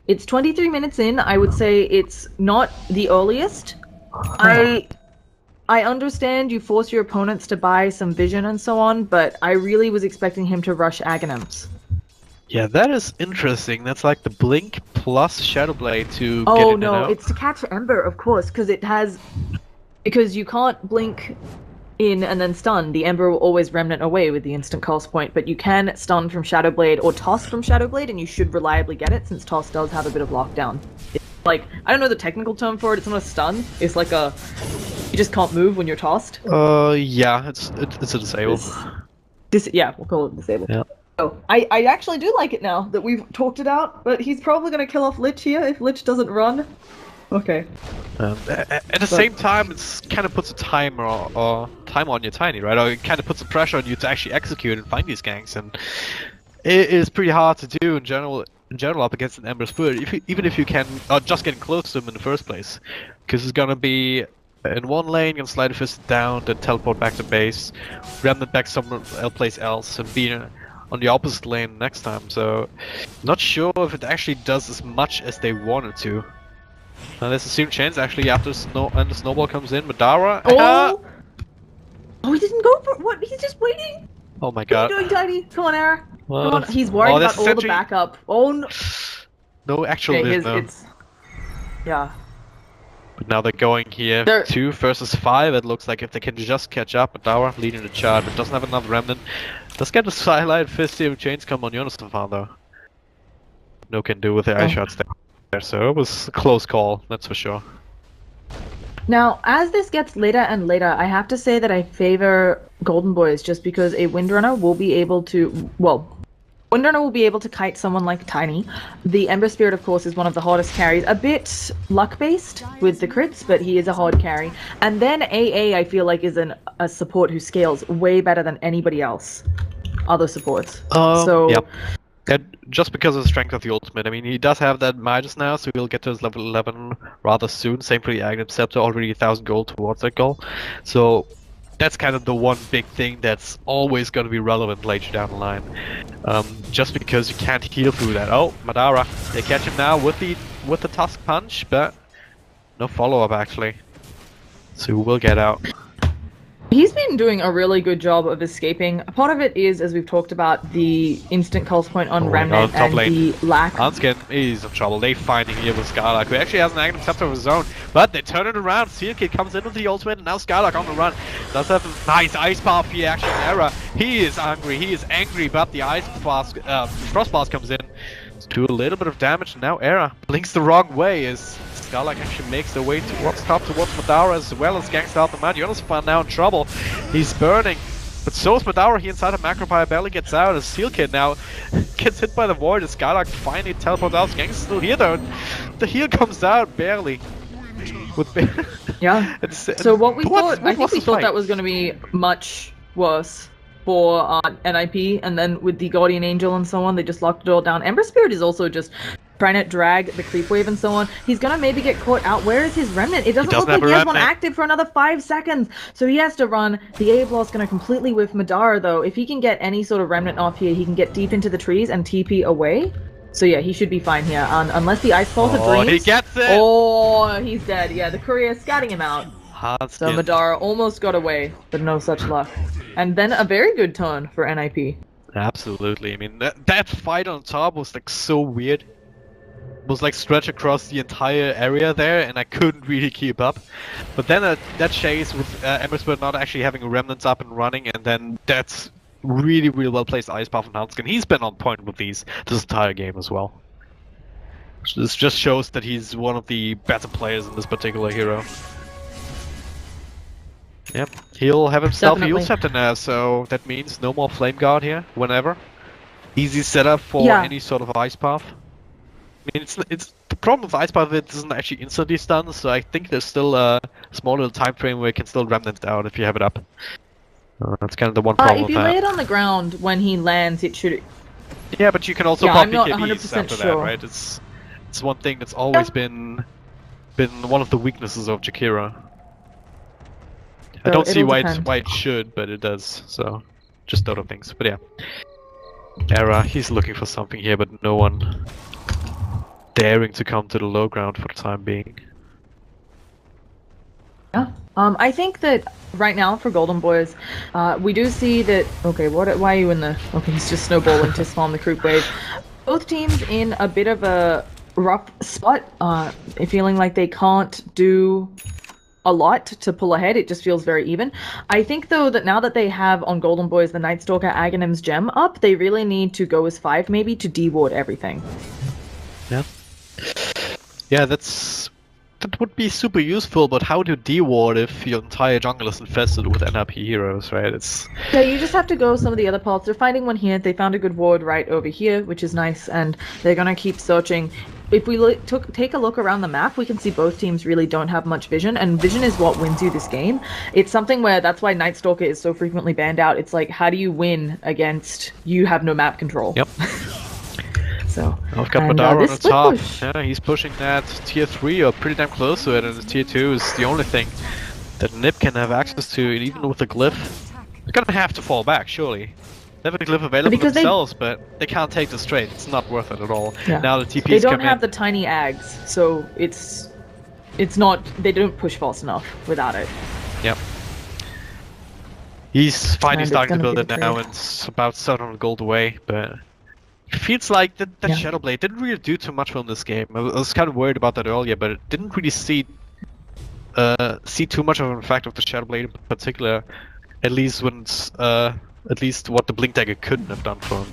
It's 23 minutes in. I would say it's not the earliest. I understand you force your opponents to buy some vision and so on, but I really was expecting him to rush Aghanims. Yeah, that is interesting. That's like the Blink plus Shadow Blade to get in Oh and no, out. it's to catch Ember, of course, because you can't blink in and then stun. The Ember will always remnant away with the instant cost point, but you can stun from Shadow Blade or toss from Shadow Blade, and you should reliably get it since toss does have a bit of lockdown. It's like, I don't know the technical term for it. It's not a stun. It's like you just can't move when you're tossed. Yeah, it's a disable. Yeah, we'll call it disable. Yeah. Oh, I actually do like it now that we've talked it out, but he's probably going to kill off Lich here if Lich doesn't run. Okay. At the same time, it kind of puts a timer or time on your Tiny, right? Or it kind of puts the pressure on you to actually execute and find these ganks, and it is pretty hard to do in general up against an Ember Spirit, even if you can just get close to him in the first place, because it's gonna be in one lane, gonna slide a fist down, then teleport back to base, remnant back somewhere else, and be on the opposite lane next time. So, not sure if it actually does as much as they wanted to. There's a soon chance actually after the snowball comes in. Madara. Oh, he didn't go for what? He's just waiting. Oh my god. What are you doing, Tiny? Come on, Era. Well, Come on. He's worried about all the backup. Oh no. No actual live now. Yeah. But now they're going here 2 versus 5. It looks like if they can just catch up. Madara leading the chart, but doesn't have enough remnant. Does get the Silent Fist here with Chains come on Jonathan though. No can do with the eye shots there, so it was a close call, that's for sure. Now, as this gets later and later, I have to say that I favor Golden Boys just because a Windrunner will be able to, Windrunner will be able to kite someone like Tiny. The Ember Spirit, of course, is one of the hardest carries. A bit luck-based with the crits, but he is a hard carry. And then AA, I feel like, is a support who scales way better than anybody else. Other supports. Yep. And just because of the strength of the ultimate. I mean, he does have that Midas now, so he'll get to his level 11 rather soon. Same for the Aghanim Scepter, already 1,000 gold towards that goal. So that's kind of the one big thing that's always going to be relevant later down the line. Just because you can't heal through that. Oh, Madara. They catch him now with the Tusk Punch, but no follow-up actually. So we'll get out. He's been doing a really good job of escaping. Part of it is, as we've talked about, the instant pulse point on Remnant top and lane. the lack. Anskin is in trouble. They find him here with Skylark, who actually has an active scepter of his own, but they turn it around. Seal Kid comes in with the ultimate, and now Skylark on the run. Does have a nice ice path here, actually, Era. He is angry, but the ice blast, frost blast comes in to do a little bit of damage. Now Era blinks the wrong way as Skylark actually makes their way towards top, towards Madara, as well as Gangsta out the mud. Jonas now in trouble. He's burning. But so is Madara. He inside a Macropire barely gets out as Seal Kid now gets hit by the void as Skylark finally teleports out. Gangsta's still here though. The heal comes out barely. Yeah. So what we thought, I think we thought that was going to be much worse for NiP, and then with the Guardian Angel and so on, they just locked it all down. Ember Spirit is also just trying to drag the creep wave and so on. He's gonna maybe get caught out. Where is his remnant? It doesn't look like he has one active for another 5 seconds, so he has to run. The A blast gonna completely whiff Madara though. If he can get any sort of remnant off here, he can get deep into the trees and TP away. So yeah, he should be fine here, unless the ice pulse of dreams. He gets it! Oh, he's dead. Yeah, the courier scatting him out. So skin. Madara almost got away, but no such luck. And then a very good turn for NiP. Absolutely. I mean, that fight on top was like so weird. It was like stretched across the entire area there, and I couldn't really keep up. But then that chase with Ember Spirit not actually having remnants up and running, and then that's really well placed ice path from Hanskin. He's been on point with this entire game as well. This just shows that he's one of the better players in this particular hero. Yep, he'll have himself a heal scepter now, so that means no more Flame Guard here, whenever. Easy setup for any sort of ice path. I mean, it's the problem with ice path, it doesn't actually instantly stun, so I think there's still a small little time frame where you can still remnant out if you have it up. That's kind of the one problem if you lay it on the ground when he lands, it should... Yeah, but you can also pop BKBs after sure. that, right? It's one thing that's always been one of the weaknesses of Jakiro. I don't see why it should, but it does, so just Dota things. But yeah. Era, he's looking for something here, but no one daring to come to the low ground for the time being. Yeah. I think that right now for Golden Boys, we do see that... Okay, why are you in the... Okay, he's just snowballing to spawn the creep wave. Both teams in a bit of a rough spot, feeling like they can't do a lot to pull ahead. It just feels very even. I think though that now that they have on Golden Boys the Night Stalker Aghanim's gem up, they really need to go as 5 maybe to de-ward everything. Yeah. Yeah, that would be super useful, but how to de-ward if your entire jungle is infested with NiP heroes, right? Yeah, you just have to go some of the other parts. They're finding one here. They found a good ward right over here, which is nice, and they're gonna keep searching. If we take a look around the map, we can see both teams really don't have much vision, and vision is what wins you this game. It's something where that's why Night Stalker is so frequently banned out. It's like, how do you win against you have no map control? Yep. So, I've got Madara on the top. Yeah, he's pushing that tier 3 or pretty damn close to it, and the tier 2 is the only thing that NiP can have access to, and even with the glyph. They're gonna have to fall back, surely. They have a glyph available themselves, but they can't take the straight. It's not worth it at all. Yeah. Now the TPs they don't have the tiny ags, so it's not. They don't push fast enough without it. Yep. He's finally starting to build it now, and it's about 700 gold away, but it feels like that Shadow Blade didn't really do too much for him this game. I was kind of worried about that earlier, but it didn't really see too much of an effect of the Shadow Blade in particular. At least when at least what the Blink Dagger couldn't have done for him.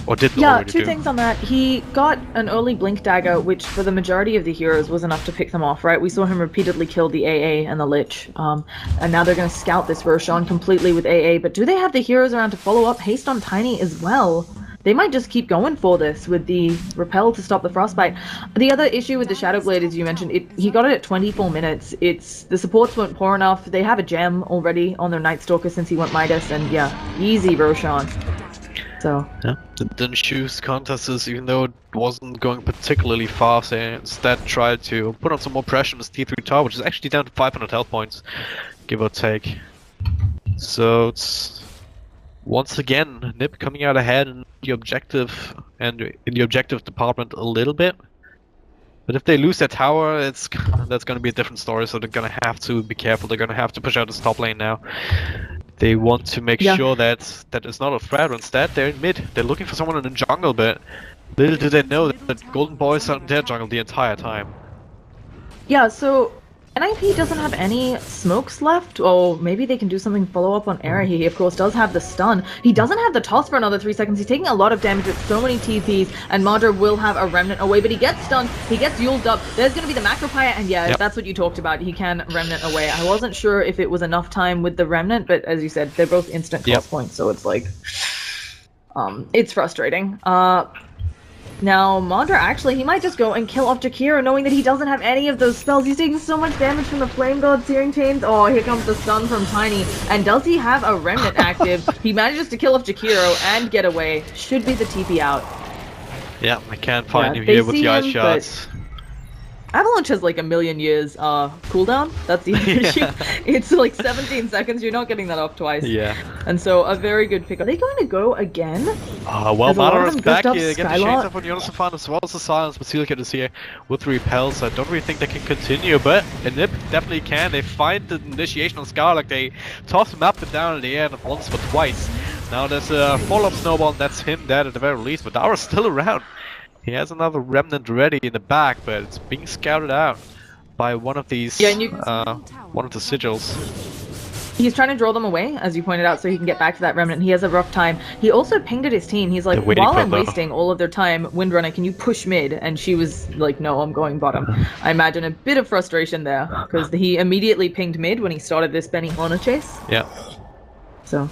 Or did already do. Two things on that. He got an early Blink Dagger, which for the majority of the heroes was enough to pick them off, right? We saw him repeatedly kill the AA and the Lich. And now they're going to scout this Roshan completely with AA, but do they have the heroes around to follow up Haste on Tiny as well? They might just keep going for this with the Repel to stop the Frostbite. The other issue with the Shadow Blade, as you mentioned, he got it at 24 minutes. The supports weren't poor enough. They have a gem already on their Night Stalker since he went Midas, and yeah, easy Roshan. So yeah, didn't choose contests even though it wasn't going particularly fast. They instead tried to put on some more pressure on this T3 tower, which is actually down to 500 health points, give or take. So it's once again NiP coming out ahead in the objective department a little bit. But if they lose their tower, that's going to be a different story. So they're going to have to be careful. They're going to have to push out this top lane now. They want to make sure that it's not a threat. Instead, they're in mid. They're looking for someone in the jungle, but little do they know that Golden Boys are in their jungle the entire time. Yeah, so NiP doesn't have any smokes left. Oh, maybe they can do something follow-up on Era. He, of course, does have the stun. He doesn't have the toss for another 3 seconds. He's taking a lot of damage with so many TPs, and Madra will have a Remnant away, but he gets stunned. He gets Yuled up. There's going to be the Macro Pyre, and yeah, that's what you talked about. He can Remnant away. I wasn't sure if it was enough time with the Remnant, but as you said, they're both instant toss points, so it's like... it's frustrating. Now, Madra, actually, he might just go and kill off Jakiro, knowing that he doesn't have any of those spells. He's taking so much damage from the Flame God Searing Chains. Oh, here comes the stun from Tiny. And does he have a Remnant active? He manages to kill off Jakiro and get away. Should be the TP out. Yeah, I can't find him here with the ice shots. Avalanche has like a million years cooldown. That's the issue. It's like 17 seconds. You're not getting that off twice. Yeah. And so a very good pick. Are they going to go again? Well, Madara is back here. Get the chains up on Yonosafan as well as the silence, but Silicate is here with the repels. I don't really think they can continue, but NiP definitely can. They find the initiation on Scarlock. They toss him up and down in the air not once but twice. Now there's a follow-up snowball, and that's him dead at the very least, but Madara's still around. He has another Remnant ready in the back, but it's being scouted out by one of these, one of the sigils. He's trying to draw them away, as you pointed out, so he can get back to that Remnant. He has a rough time. He also pinged at his team. He's like, while I'm wasting all of their time, Windrunner, can you push mid? And she was like, no, I'm going bottom. I imagine a bit of frustration there, because he immediately pinged mid when he started this Benny Honor chase. Yeah. So,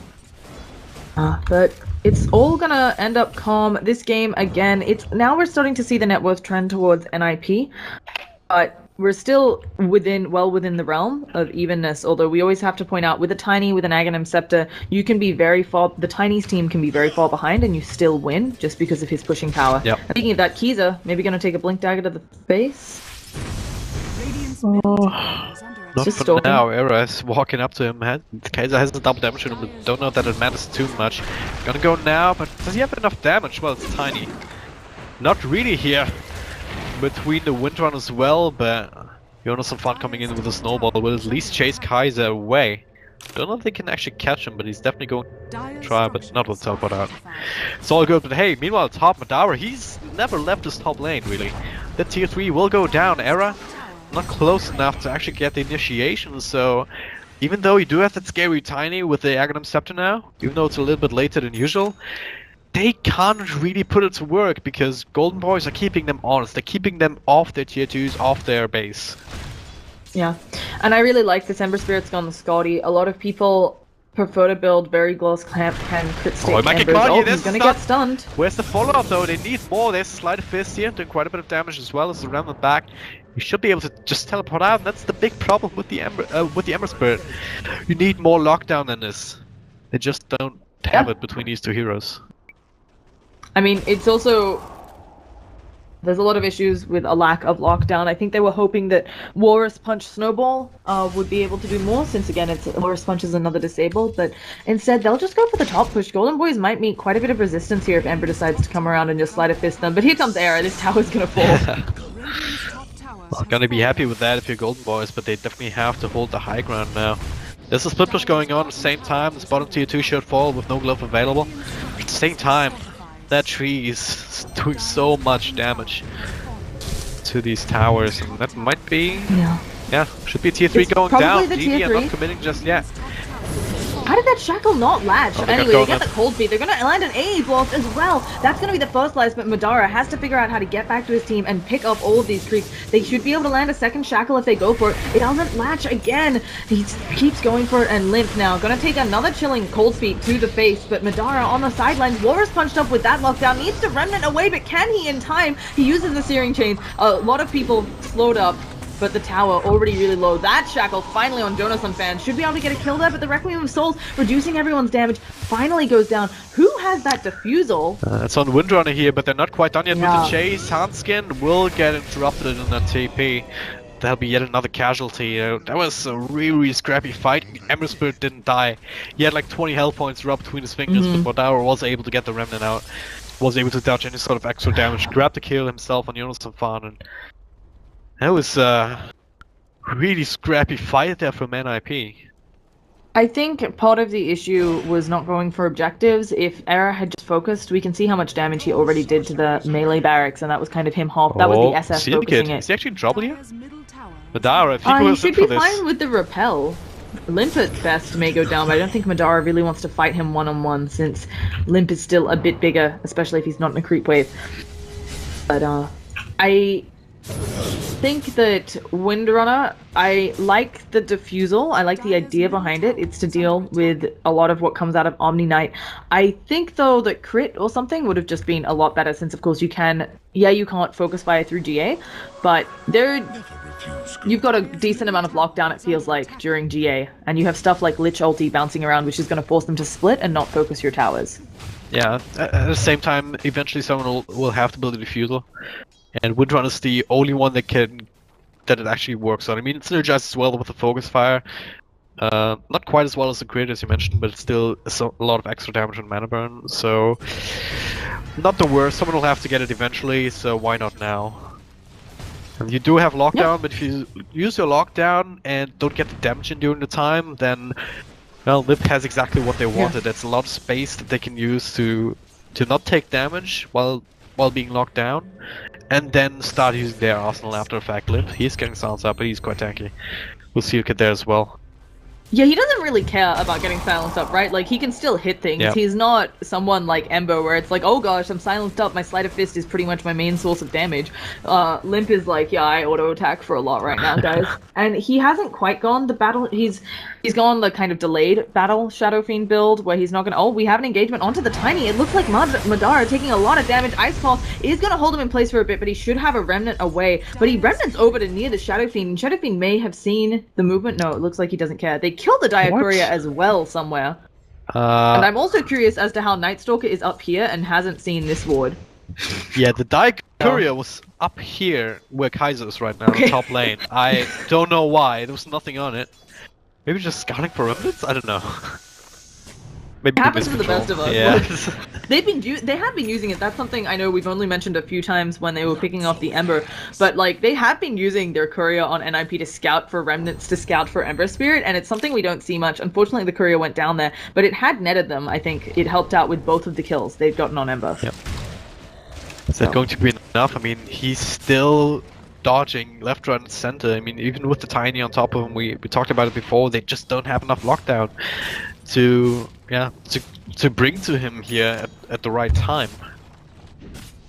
but... it's all gonna end up calm. This game, again, now we're starting to see the net worth trend towards NiP, but we're still well within the realm of evenness, although we always have to point out, with a Tiny, with an Aghanim Scepter, you can be the Tiny's team can be very far behind and you still win, just because of his pushing power. Yep. Speaking of that, Kiza, maybe gonna take a Blink Dagger to the face? Not for now. Era is walking up to him. Kaiser has the double damage on him, but don't know that it matters too much. Gonna go now, but does he have enough damage? Well, it's Tiny. Not really here. Between the Windrun as well, but Yonosafan coming in with a snowball will at least chase Kaiser away. Don't know if they can actually catch him, but he's definitely going to try, but not with teleport out. It's all good, but hey, meanwhile, top Madara, he's never left his top lane, really. The tier 3 will go down. Era not close enough to actually get the initiation, so even though you do have that scary Tiny with the Aghanim Scepter now, even though it's a little bit later than usual, they can't really put it to work because Golden Boys are keeping them honest. They're keeping them off their tier 2s, off their base. Yeah, and I really like this Ember Spirit's on the Scotty. A lot of people prefer to build very gloss clamp can crit stick Embers. Oh, he's gonna get stunned. Where's the follow-up though? They need more. There's a Sleight of Fist here, doing quite a bit of damage as well as the Remnant back. You should be able to just teleport out, and that's the big problem with the Ember Spirit. You need more lockdown than this. They just don't have it between these two heroes. I mean, it's also... there's a lot of issues with a lack of lockdown. I think they were hoping that Walrus Punch Snowball would be able to do more, since again, Walrus Punch is another disable, but instead they'll just go for the top push. Golden Boys might meet quite a bit of resistance here if Ember decides to come around and just Sleight of Fist them, but here comes Era. This tower's gonna fall. Well, gonna be happy with that if you're Golden Boys, but they definitely have to hold the high ground now. There's a split push going on at the same time. This bottom tier 2 should fall with no glove available. At the same time, that tree is doing so much damage to these towers, and that might be... yeah, should be tier 3 going down. GG are not committing just yet. How did that shackle not latch? Oh, anyway, they get the cold feet. They're gonna land an AE blast as well. That's gonna be the first slice, but Madara has to figure out how to get back to his team and pick up all of these creeps. They should be able to land a second shackle if they go for it. It doesn't latch again. He keeps going for it and limp now. Gonna take another chilling cold feet to the face, but Madara on the sidelines. Walrus punched up with that lockdown. Needs to Remnant away, but can he in time? He uses the Searing Chains. A lot of people slowed up, but the tower already really low. That shackle finally on Yonosafan should be able to get a kill there, but the Requiem of Souls, reducing everyone's damage, finally goes down. Who has that defusal? It's on Windrunner here, but they're not quite done yet with the chase. Handskin will get interrupted in that TP. That'll be yet another casualty. That was a really scrappy fight. Ember Spirit didn't die. He had like 20 health points rubbed between his fingers, but Madara was able to get the Remnant out. Was able to dodge any sort of extra damage. Grabbed the kill himself on Yonosafan, and That was a really scrappy fight there from NiP. I think part of the issue was not going for objectives. If Era had just focused, we can see how much damage he already did to the melee barracks, and that was kind of him half. That was the SS see the focusing kid. it. Is he actually in trouble here? Dire's middle tower Madara, if he He goes in should for be this. fine with the repel. Limp at best may go down, but I don't think Madara really wants to fight him one-on-one since Limp is still a bit bigger, especially if he's not in a creep wave. But I think that Windrunner, I like the diffusal. I like the idea behind it. It's to deal with a lot of what comes out of Omni Knight. I think though that crit or something would have just been a lot better, since of course you can't focus fire through GA, but you've got a decent amount of lockdown, it feels like, during GA, and you have stuff like Lich ulti bouncing around, which is going to force them to split and not focus your towers. Yeah, at the same time, eventually someone will have to build a diffusal. And Windrunner is the only one that it actually works on. I mean, it synergizes well with the focus fire. Not quite as well as the crit, as you mentioned, but it's still a lot of extra damage on mana burn. So, not the worst. Someone will have to get it eventually, so why not now? And you do have lockdown, but if you use your lockdown and don't get the damage in during the time, then, well, NiP has exactly what they wanted. That's a lot of space that they can use to not take damage while being locked down, and then start using their arsenal after the fact. Limp, he's getting silence up, but he's quite tanky. We'll see a kid there as well. Yeah, he doesn't really care about getting silenced up, right? Like, he can still hit things. Yep. He's not someone like Ember, where it's like, oh gosh, I'm silenced up, my Sleight of Fist is pretty much my main source of damage. Limp is like, yeah, I auto-attack for a lot right now, guys. And he hasn't quite gone the battle, he's gone the kind of delayed battle Shadow Fiend build, where he's not gonna, oh, we have an engagement onto the Tiny. It looks like Madara taking a lot of damage. Ice Pulse is gonna hold him in place for a bit, but he should have a Remnant away. But he Remnants over to near the Shadow Fiend, and Shadow Fiend may have seen the movement. No, it looks like he doesn't care. They killed the Diacuria as well somewhere. And I'm also curious as to how Night Stalker is up here and hasn't seen this ward. Yeah, the Diacuria was up here where Kaiser is right now, in top lane. I don't know why, there was nothing on it. Maybe just scouting for remnants? I don't know. Maybe It happens to the best of us. Yeah. They have been using it. That's something I know we've only mentioned a few times when they were picking off the Ember, but like they have been using their courier on NiP to scout for remnants, to scout for Ember Spirit, and it's something we don't see much. Unfortunately, the courier went down there, but it had netted them. I think it helped out with both of the kills they've gotten on Ember. Yep. Is that going to be enough? I mean, he's still dodging left, right, and center. I mean, even with the Tiny on top of him, we talked about it before, they just don't have enough lockdown to bring to him here at the right time.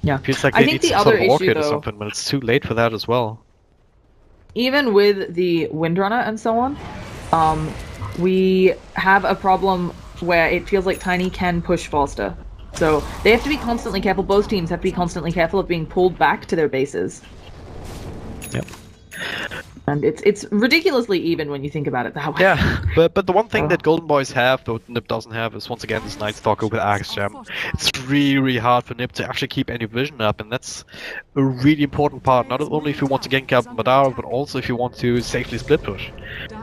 Yeah. Feels like I they think need the some sort other of orchid issue, or though, something, but it's too late for that as well. even with the Windrunner and so on, we have a problem where it feels like Tiny can push faster. So they have to be constantly careful. Both teams have to be constantly careful of being pulled back to their bases. Yep. And it's ridiculously even when you think about it that way. Yeah, but the one thing that Golden Boys have, but NiP doesn't have, is once again this Night Stalker with Axe Gem. It's really hard for NiP to actually keep any vision up, and that's a really important part, not only if you want to gank up Madara, but also if you want to safely split push.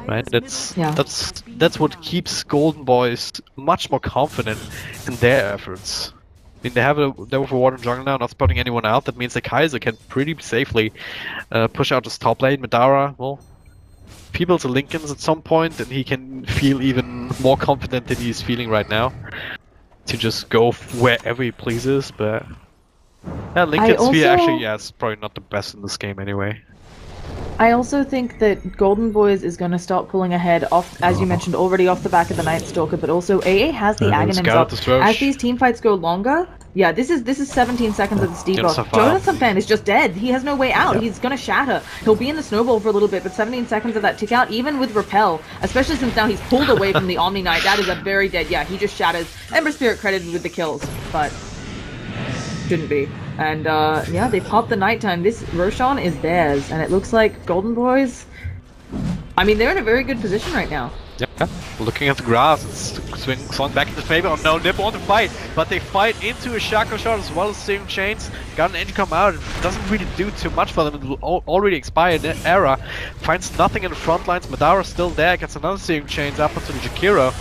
Right? That's what keeps Golden Boys much more confident in their efforts. I mean, they have they're overwater in jungle now, not spotting anyone out. That means that Kaiser can pretty safely push out his top lane. Madara, well, if he builds a Linken's at some point, then he can feel even more confident than he's feeling right now to just go wherever he pleases. But yeah, Linken's speed actually, yeah, it's probably not the best in this game anyway. I also think that Golden Boys is going to start pulling ahead off, as you mentioned already, off the back of the Night Stalker, but also AA has the Aghanims up. As these team fights go longer, yeah, this is 17 seconds of the debuff. Jonathan Fan is just dead. He has no way out. Yep. He's going to shatter. He'll be in the snowball for a little bit, but 17 seconds of that tick out, even with Repel, especially since now he's pulled away from the Omni Knight, that is a very dead, yeah, he just shatters. Ember Spirit credited with the kills, but shouldn't be. And yeah, they popped the nighttime. This Roshan is theirs, and it looks like Golden Boys, I mean, they're in a very good position right now. Yeah, looking at the grass, it's swung back into favor. Oh no, NiP want to fight, but they fight into a Shackle Shot as well as Searing Chains. Got an engine come out, it doesn't really do too much for them. It will already expired. Era finds nothing in the front lines. Madara's still there, gets another Searing Chains up onto the Jakiro.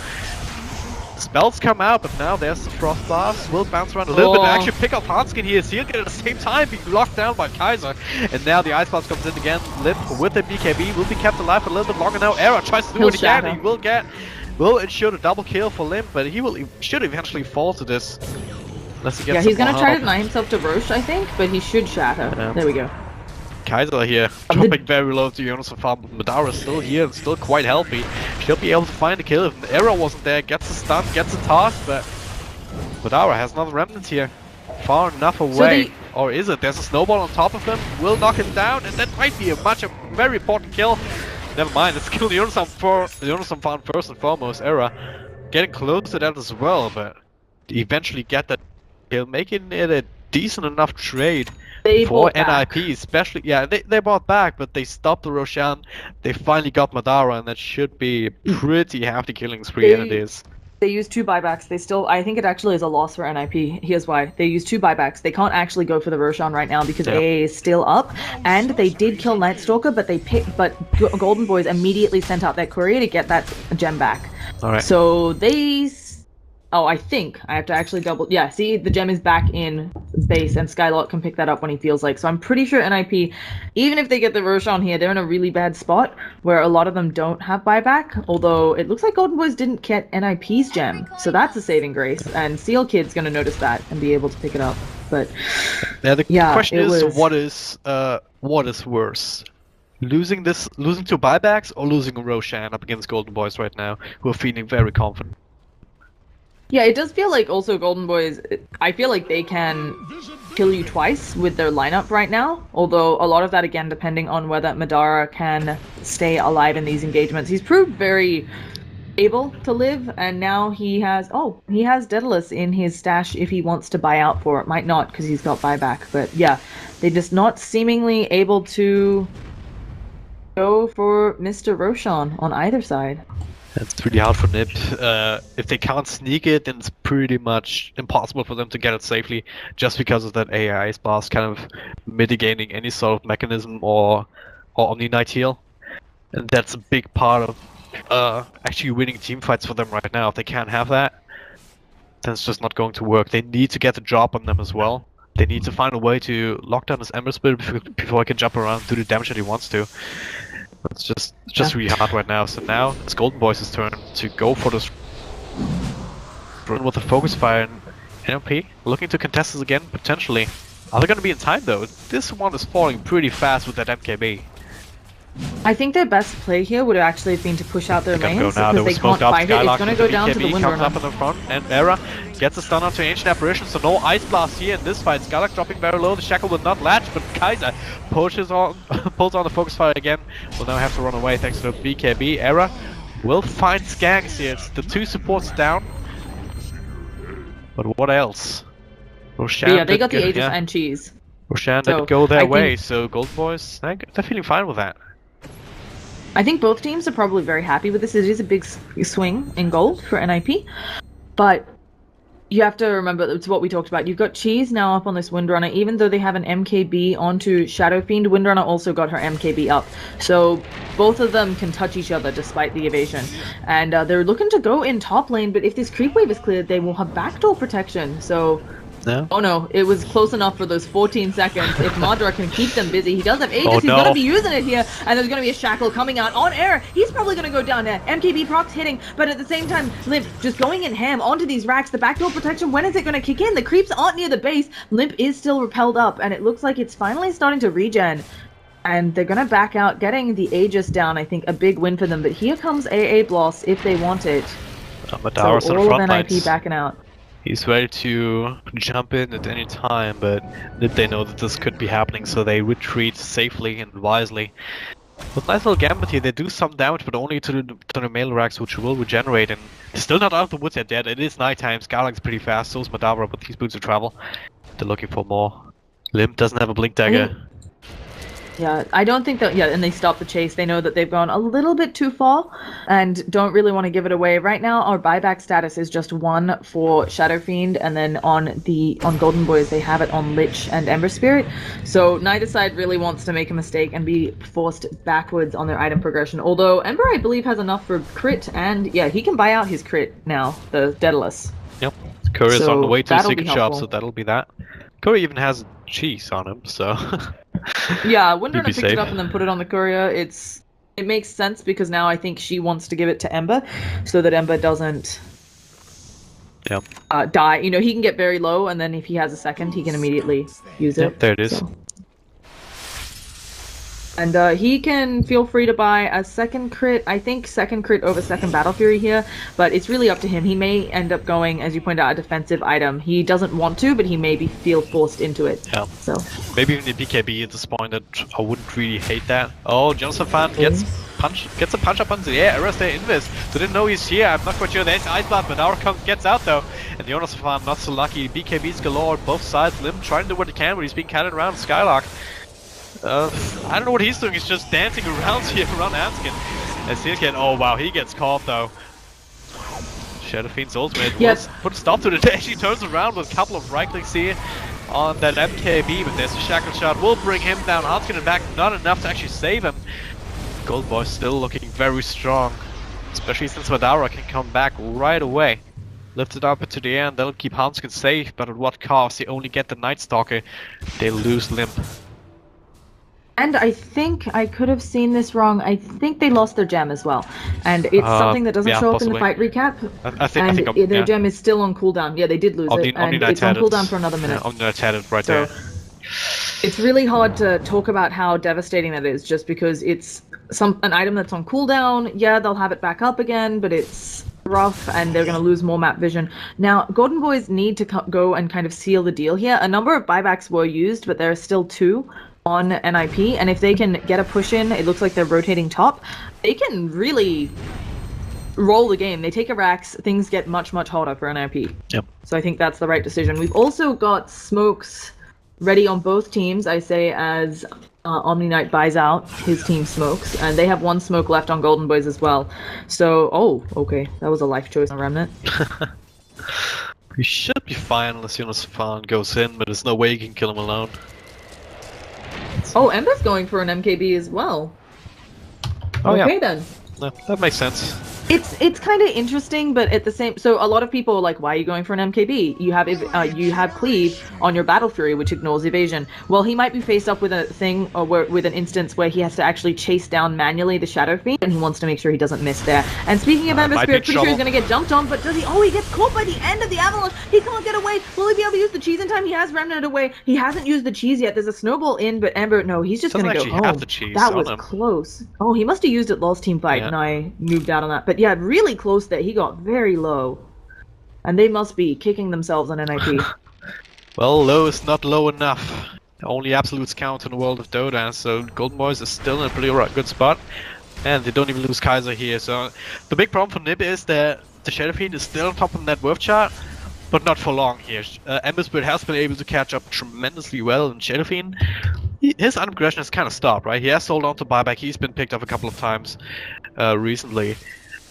Spells come out, but now there's the Frost Blast. Will bounce around a little bit and actually pick up Hanskin here. Seal get at the same time being locked down by Kaiser. And now the Ice Blast comes in again. Limp with the BKB will be kept alive for a little bit longer now. Era tries to do it again. He will ensure the double kill for Limp, but he should eventually fall to this. Yeah, he's gonna try to deny himself to Roche, I think, but he should shatter. Yeah. There we go. Kaiser here, dropping very low to Jonas and Farm, but Madara is still here and still quite healthy. She'll be able to find the kill if the arrow wasn't there, gets a stun, gets a toss, but Madara has another remnant here. Far enough away. So or is it? There's a snowball on top of him, will knock him down, and that might be a very important kill. Never mind, let's kill the Jonas and Farm first and foremost. Era getting close to that as well, but eventually get that kill, making it a decent enough trade. For NiP, especially, yeah, they bought back, but they stopped the Roshan. They finally got Madara, and that should be a pretty hefty killing spree, and it is. They used 2 buybacks. They still, I think it actually is a loss for NiP. Here's why. They used 2 buybacks. They can't actually go for the Roshan right now because AA is still up, and they did kill Nightstalker, but Golden Boys immediately sent out their courier to get that gem back. All right. So they. Oh, I think I have to actually double. Yeah, see, the gem is back in base, and Skylark can pick that up when he feels like. So I'm pretty sure NiP, even if they get the Roshan here, they're in a really bad spot where a lot of them don't have buyback. Although it looks like Golden Boys didn't get NiP's gem, so that's a saving grace. And Seal Kid's gonna notice that and be able to pick it up. But yeah, the question is, what is worse? Losing 2 buybacks or losing a Roshan up against Golden Boys right now, who are feeling very confident? Yeah, it does feel like also Golden Boys, I feel like they can kill you twice with their lineup right now, although a lot of that, again, depending on whether Madara can stay alive in these engagements. He's proved very able to live, and now he has Daedalus in his stash if he wants to buy out for it. Might not, because he's got buyback, but yeah, they're just not seemingly able to go for Mr. Roshan on either side. It's pretty hard for NiP. If they can't sneak it, then it's pretty much impossible for them to get it safely, just because of that AI blast kind of mitigating any sort of mechanism or Omni-Knight heal. And that's a big part of actually winning team fights for them right now. If they can't have that, then it's just not going to work. They need to get the drop on them as well. They need to find a way to lock down this Ember Spirit before he can jump around and do the damage that he wants to. It's just really hard right now. So now it's Golden Boys' turn to go for this run with a focus fire, and NiP looking to contest this again potentially. Are they going to be in time though? This one is falling pretty fast with that MKB. I think their best play here would have actually been to push out their lanes because they can't fight it. It's going to go down to the BKB Wind comes Runner. up in the front, and Era gets a stun onto Ancient Apparition, so no Ice Blast here in this fight. Skylark dropping very low, the Shackle will not latch, but Kaiser pulls on the focus fire again. Will now have to run away thanks to the BKB. Era will find Skanks here. It's the 2 supports down. But what else? Roshan Yeah, they got the Aegis and Cheese. Roshan didn't go their way, so Golden Boys, they're feeling fine with that. I think both teams are probably very happy with this. It is a big swing in gold for NiP, but you have to remember, it's what we talked about. You've got Cheese now up on this Windrunner, even though they have an MKB onto Shadow Fiend. Windrunner also got her MKB up, so both of them can touch each other despite the evasion. And they're looking to go in top lane, but if this creep wave is cleared, they will have backdoor protection. So. No. Oh no, it was close enough for those 14 seconds. If Madara can keep them busy, he does have Aegis, he's gonna be using it here, and there's gonna be a Shackle coming out on air. He's probably gonna go down there. MKB procs hitting, but at the same time, Limp just going in ham onto these racks. The backdoor protection, when is it gonna kick in? The creeps aren't near the base. Limp is still repelled up, and it looks like it's finally starting to regen. And they're gonna back out, getting the Aegis down, I think, a big win for them. But here comes AA Bloss if they want it. Madara's so all of NiP backing out. He's ready to jump in at any time, but they know that this could be happening, so they retreat safely and wisely. With nice little gambit here, they do some damage, but only to the melee racks, which will regenerate, and still not out of the woods yet. It is nighttime, Skylark's pretty fast, so is Madara, but these boots of travel. They're looking for more. Limp doesn't have a blink dagger. Yeah, I don't think that. Yeah, and they stop the chase. They know that they've gone a little bit too far, and don't really want to give it away. Right now, our buyback status is just 1 for Shadow Fiend, and then on Golden Boys they have it on Lich and Ember Spirit. So neither side really wants to make a mistake and be forced backwards on their item progression. Although Ember, I believe, has enough for crit, and yeah, he can buy out his crit now. The Daedalus. Yep. Courier's So on the way to the that'll be secret shop, helpful. so that'll be that. Courier even has cheese on him, so. Yeah, I wouldn't You'd be have picked it safe. up and then put it on the courier. It makes sense because now I think she wants to give it to Ember, so that Ember doesn't Yep. die. You know, he can get very low, and then if he has a second, he can immediately use it. Yep, there it is. So. And he can feel free to buy a second crit. I think second crit over second Battle Fury here, but it's really up to him. He may end up going, as you pointed out, a defensive item. He doesn't want to, but he may feel forced into it. Yeah. So Maybe even the BKB at this point, I wouldn't really hate that. Oh, Jonathan gets a punch up onto the air. Errors there invis. So didn't know he's here. I'm not quite sure. There's Ice Blood, but our gets out though. And Jonathan not so lucky. BKBs galore on both sides. Lim trying to do what he can, but he's being carried around Skylark. I don't know what he's doing. He's just dancing around here around Anskin. As he again. Oh wow, he gets caught though. Shadow Fiend's ultimate will put a stop to it. It actually turns around with a couple of right clicks here on that MKB, but there's a shackle shot. Will bring him down. Anskin and back, not enough to actually save him. Gold Boy still looking very strong, especially since Madara can come back right away. Lift it up into the air and they'll keep Hanskin safe, but at what cost? They only get the Night Stalker. They lose Limp. And I think I could have seen this wrong. I think they lost their gem as well, and it's something that doesn't show up in the fight recap. I think their gem is still on cooldown. Yeah, they did lose it, and it's on cooldown for another minute. Yeah, Omni had it right there. It's really hard to talk about how devastating that is, just because it's an item that's on cooldown. Yeah, they'll have it back up again, but it's rough, and they're going to lose more map vision. Now, Golden Boys need to go and kind of seal the deal here. A number of buybacks were used, but there are still 2 on NiP, and if they can get a push in, it looks like they're rotating top, they can really roll the game. They take a Rax, things get much, much harder for NiP. Yep. So I think that's the right decision. We've also got smokes ready on both teams, I say, as Omni Knight buys out his team smokes, and they have 1 smoke left on Golden Boys as well. So, okay, that was a life choice on Remnant. We should be fine unless Yunus-Fan goes in, but there's no way you can kill him alone. Oh, Ember's going for an MKB as well. Oh, okay, yeah. then. No, that makes sense. It's kind of interesting, but at the same, so a lot of people are like, why are you going for an MKB? You have cleave on your Battle Fury, which ignores evasion. Well, he might be faced up with a thing, or with an instance where he has to actually chase down manually the Shadow Fiend, and he wants to make sure he doesn't miss there. And speaking of Ember Spirit, pretty sure he's gonna get jumped on, but does he? Oh, he gets caught by the end of the avalanche. He can't get away. Will he be able to use the cheese in time? He has Remnant away. He hasn't used the cheese yet. There's a snowball in, but Ember, no, he's just gonna go home. Have the cheese that on was him. close. Oh, he must have used it last team fight, and I moved out on that. But yeah, really close there. He got very low. And they must be kicking themselves on NiP. Well, low is not low enough. Only absolutes count in the world of Dota, so Golden Boys is still in a pretty good spot. And they don't even lose Kaiser here, so the big problem for NiP is that the Shadow Fiend is still on top of the net worth chart, but not for long here. Ember Spirit has been able to catch up tremendously well in Shadow Fiend. His item progression has kind of stopped, right? He has sold on to buyback, he's been picked up a couple of times recently.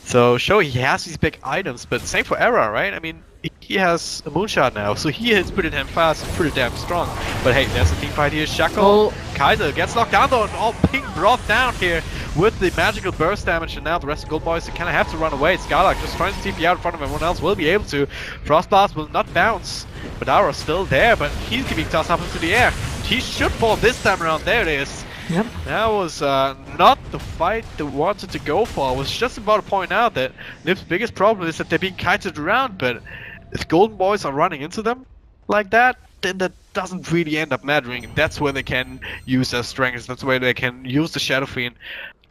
So sure, he has these big items, but same for Era, right? I mean, he has a moonshot now, so he hits pretty damn fast and pretty damn strong. But hey, there's a team fight here. Shackle, Kaiser gets knocked down though, and all being brought down here with the magical burst damage, and now the rest of Gold Boys kind of have to run away. Skylark just trying to TP out in front of everyone else, will be able to. Frostblast will not bounce. Madara's still there, but he's being tossed up into the air. He should fall this time around. There it is. Yep. That was not the fight they wanted to go for. I was just about to point out that NiP's biggest problem is that they're being kited around, but if Golden Boys are running into them like that, then that doesn't really end up mattering. That's where they can use their strengths, that's where they can use the Shadow Fiend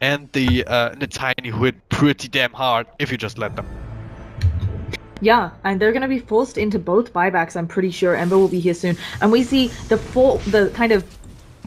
and the Tiny who hit pretty damn hard if you just let them. Yeah, and they're going to be forced into both buybacks, I'm pretty sure. Ember will be here soon. And we see the kind of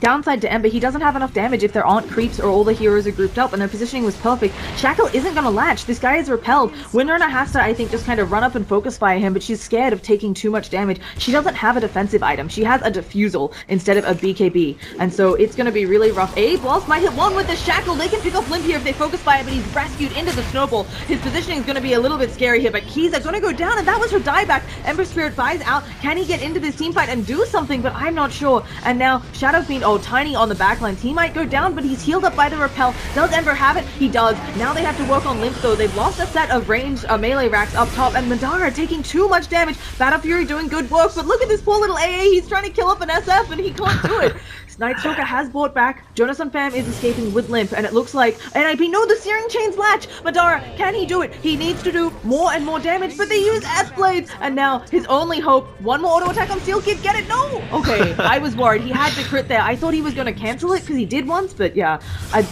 downside to Ember, he doesn't have enough damage if there aren't creeps or all the heroes are grouped up, and their positioning was perfect. Shackle isn't gonna latch. This guy is repelled. Windrunner has to, I think, just kind of run up and focus fire him, but she's scared of taking too much damage. She doesn't have a defensive item. She has a defusal instead of a BKB, and so it's gonna be really rough. Blast might hit one with the Shackle. They can pick up Limp here if they focus fire, but he's rescued into the snowball. His positioning is gonna be a little bit scary here, but Keys are gonna go down, and that was her dieback. Ember Spirit buys out. Can he get into this team fight and do something? But I'm not sure. And now Shadow Fiend, Tiny on the backlines. He might go down, but he's healed up by the repel. Does Ember have it? He does. Now they have to work on Limp, though. They've lost a set of ranged melee racks up top, and Madara taking too much damage. Battle Fury doing good work, but look at this poor little AA. He's trying to kill up an SF, and he can't do it. Night Stalker has brought back. Jonas and Fam is escaping with Limp, and it looks like NiP. No, the Searing Chains latch. Madara, can he do it? He needs to do more and more damage, but they use S-Blades, and now his only hope, one more auto attack on Steel Kid. Get it? No! Okay, I was worried. He had to crit there. I thought he was going to cancel it because he did once, but yeah, a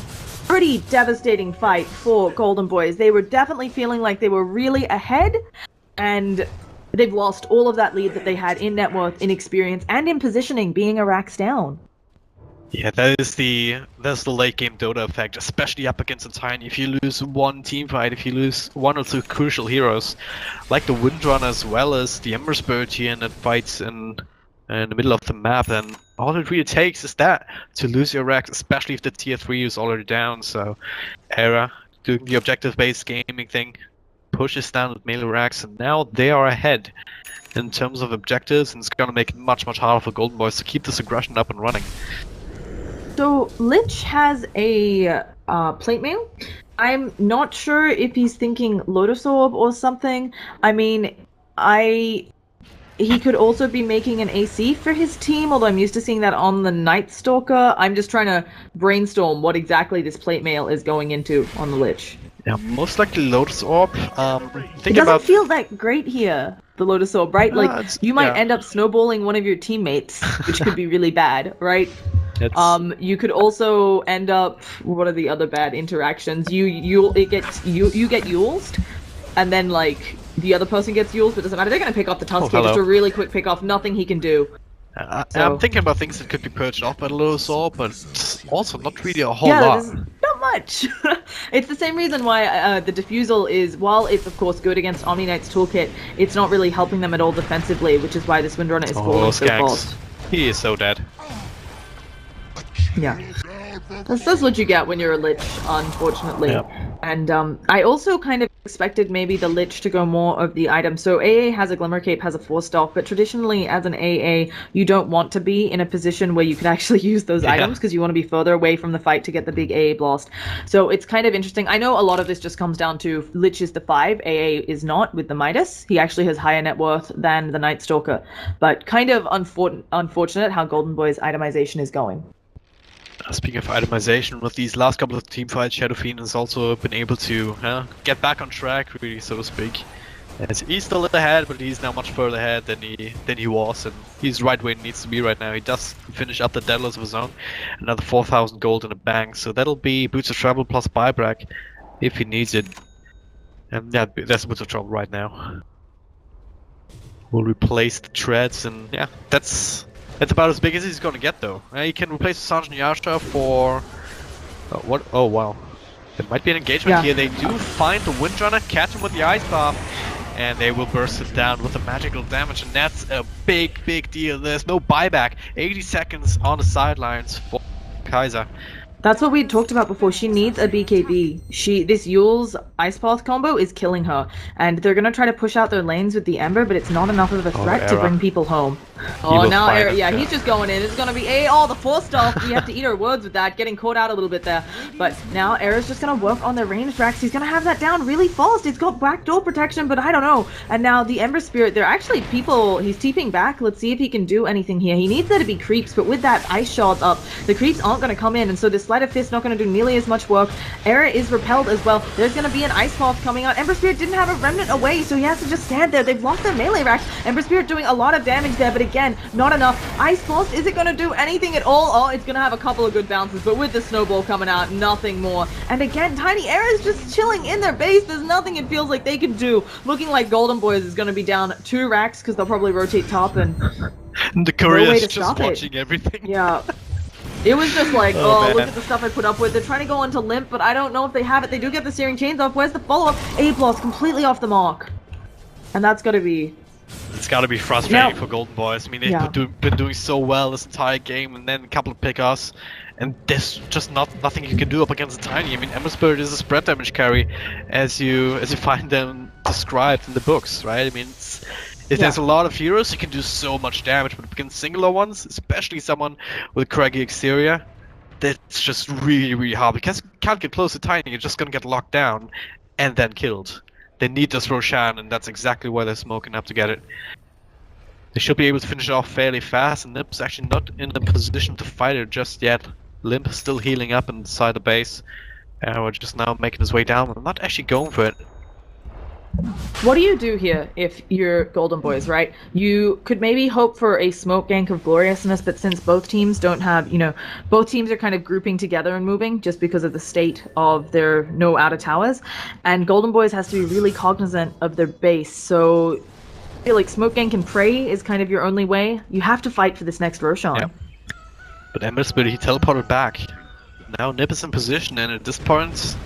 pretty devastating fight for Golden Boys. They were definitely feeling like they were really ahead, and they've lost all of that lead that they had in net worth, in experience, and in positioning, being a racks down. Yeah, that's the late game Dota effect, especially up against a Tiny. If you lose one team fight, if you lose one or two crucial heroes, like the Windrunner as well as the Ember Spirit here in that fights in the middle of the map, then all it really takes is that to lose your racks, especially if the tier 3 is already down. So Era doing the objective-based gaming thing pushes down with melee racks, and now they are ahead in terms of objectives, and it's gonna make it much harder for Golden Boys to keep this aggression up and running. So Lich has a plate mail. I'm not sure if he's thinking Lotus Orb or something. I mean, he could also be making an AC for his team, although I'm used to seeing that on the Night Stalker. I'm just trying to brainstorm what exactly this plate mail is going into on the Lich. Yeah, most likely Lotus Orb. It doesn't feel that great here, the Lotus Orb, right? Like, you might end up snowballing one of your teammates, which could be really bad, right? You could also end up. What are the other bad interactions? You get Yuled, and then like the other person gets Yuled, but it doesn't matter. They're gonna pick off the Tusk here, just a really quick pick off. Nothing he can do. I'm thinking about things that could be purged off by the Lotus Orb, but also not really a whole lot. Not much. It's the same reason why the Diffusal is, while it's of course good against Omni Knight's toolkit, it's not really helping them at all defensively, which is why this Windrunner is falling so fast. He is so dead. Yeah. That's what you get when you're a Lich, unfortunately. Yep. And I also kind of expected maybe the Lich to go more of the item. So AA has a Glimmer Cape, has a 4-star, but traditionally as an AA, you don't want to be in a position where you could actually use those items because you want to be further away from the fight to get the big AA blast. So it's kind of interesting. I know a lot of this just comes down to Lich is the 5, AA is not with the Midas. He actually has higher net worth than the Night Stalker. But kind of unfortunate how Golden Boy's itemization is going. Speaking of itemization, with these last couple of team fights, Shadow Fiend has also been able to get back on track, really, so to speak. As he's still ahead, but he's now much further ahead than he was, and he's right where he needs to be right now. He does finish up the Daedalus of his own, another 4,000 gold in the bank, so that'll be Boots of Travel plus buyback if he needs it. And yeah, that's Boots of Travel right now. We'll replace the treads, and yeah, that's about as big as he's gonna get, though. He can replace Sanj Nyasha for what? Oh wow, there might be an engagement here. They do find the Windrunner, catch him with the Ice Bomb, and they will burst it down with the magical damage, and that's a big deal. There's no buyback. 80 seconds on the sidelines for Kaiser. That's what we talked about before. She needs a BKB. This Yule's Ice Path combo is killing her, and they're gonna try to push out their lanes with the Ember, but it's not enough of a threat to bring people home. Oh, now Era, he's just going in. It's gonna be the 4-star. We have to eat our words with that, getting caught out a little bit there. But now Era's just gonna work on the ranged racks. He's gonna have that down really fast. It's got backdoor protection, but I don't know. And now the Ember Spirit, they're actually people. He's TPing back. Let's see if he can do anything here. He needs there to be creeps, but with that Ice Shard up, the creeps aren't gonna come in, and so this Sleight of Fist not gonna do nearly as much work. Era is repelled as well. There's gonna be an Ice Path coming out. Ember Spirit didn't have a remnant away, so he has to just stand there. They've lost their melee racks. Ember Spirit doing a lot of damage there, but again, not enough. Ice Blast, is it going to do anything at all? Oh, it's going to have a couple of good bounces, but with the snowball coming out, nothing more. And again, Tiny Era is just chilling in their base. There's nothing it feels like they can do. Looking like Golden Boys is going to be down 2 racks because they'll probably rotate top, and the courier is just watching everything. Yeah. It was just like, Oh, look man. at the stuff I put up with. They're trying to go into limp, but I don't know if they have it. They do get the searing chains off. Where's the follow-up? A-plus, completely off the mark. And that's gotta be... It's gotta be frustrating Now- for Golden Boys. I mean, they've Yeah. been doing so well this entire game, and then a couple of pickoffs, and there's just nothing you can do up against a Tiny. I mean, Ember Spirit is a spread damage carry, as you find them described in the books, right? I mean, if there's a lot of heroes, you can do so much damage, but against singular ones, especially someone with craggy exterior, that's just really, really hard, because you can't get close to Tiny, you're just gonna get locked down, and then killed. They need this Roshan, and that's exactly why they're smoking up to get it. They should be able to finish it off fairly fast, and NiP's actually not in a position to fight it just yet. Limp is still healing up inside the base. We're just now making his way down. I'm not actually going for it. What do you do here if you're Golden Boys, right? You could maybe hope for a smoke gank of gloriousness, but since both teams don't have, both teams are kind of grouping together and moving just because of the state of their no outer towers, and Golden Boys has to be really cognizant of their base, so I feel like smoke gank and pray is kind of your only way. You have to fight for this next Roshan. Yeah. But Ember Spirit, he teleported back. Now NiP is in position, and at this point,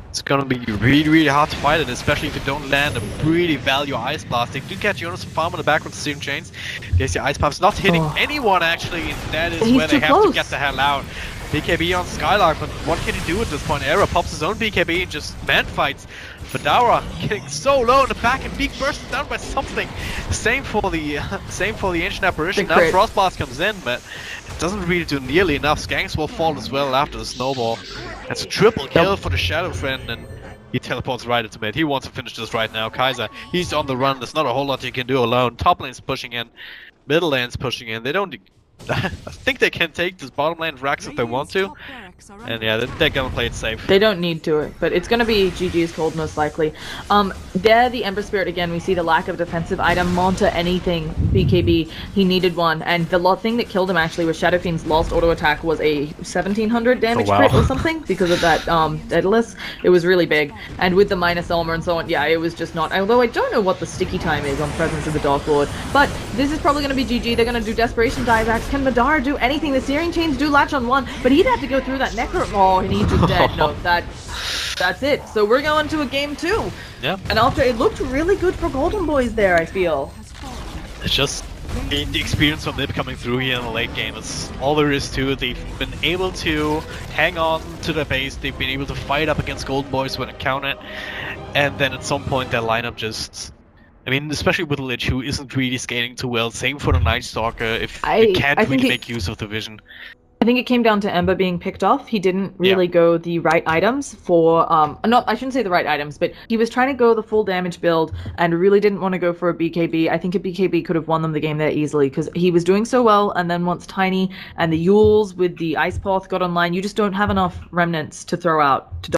it's gonna be really, really hard to fight it, especially if you don't land a really value Ice Blast. They do get Jonas and Farm on the back with the Searing Chains. There's the Ice Puff's not hitting anyone, actually, and that is He's where they too have close. to get the hell out. BKB on Skylark, but what can he do at this point? Era pops his own BKB and just man fights. Fedora getting so low in the back and being bursted down by something. Same for the Ancient Apparition. Now Frostblast comes in, but it doesn't really do nearly enough. Skanks will fall as well after the snowball. That's a triple kill for the Shadow Friend, and he teleports right into mid. He wants to finish this right now. Kaiser, he's on the run. There's not a whole lot he can do alone. Top lane's pushing in, middle lane's pushing in. They don't. I think they can take this bottom lane Rax if they want to, and yeah, they're gonna play it safe. They don't need to, but it's gonna be GG's cold most likely. There, the Ember Spirit again. We see the lack of defensive item. Monta anything BKB. He needed one, and the thing that killed him actually was Shadow Fiend's lost auto attack was a 1700 damage crit or something because of that Daedalus. It was really big, and with the minus armor and so on, yeah, it was just not. Although I don't know what the sticky time is on Presence of the Dark Lord, but this is probably gonna be GG. They're gonna do Desperation Dieback. Can Madara do anything? The Searing Chains do latch on one, but he'd have to go through that Necro. Oh, and he's just dead. No, that's it. So we're going to a game 2. Yeah. And after it looked really good for Golden Boys there, I feel. It's just the experience from NiP coming through here in the late game. It's all there is to it. They've been able to hang on to their base. They've been able to fight up against Golden Boys when encountered, and then at some point their lineup just. I mean, especially with Lich, who isn't really scaling too well. Same for the Night Stalker, if you can't really make use of the vision. I think it came down to Ember being picked off. He didn't really go the right items for, I shouldn't say the right items, but he was trying to go the full damage build and really didn't want to go for a BKB. I think a BKB could have won them the game there easily because he was doing so well, and then once Tiny and the Yules with the Ice Path got online, you just don't have enough remnants to throw out to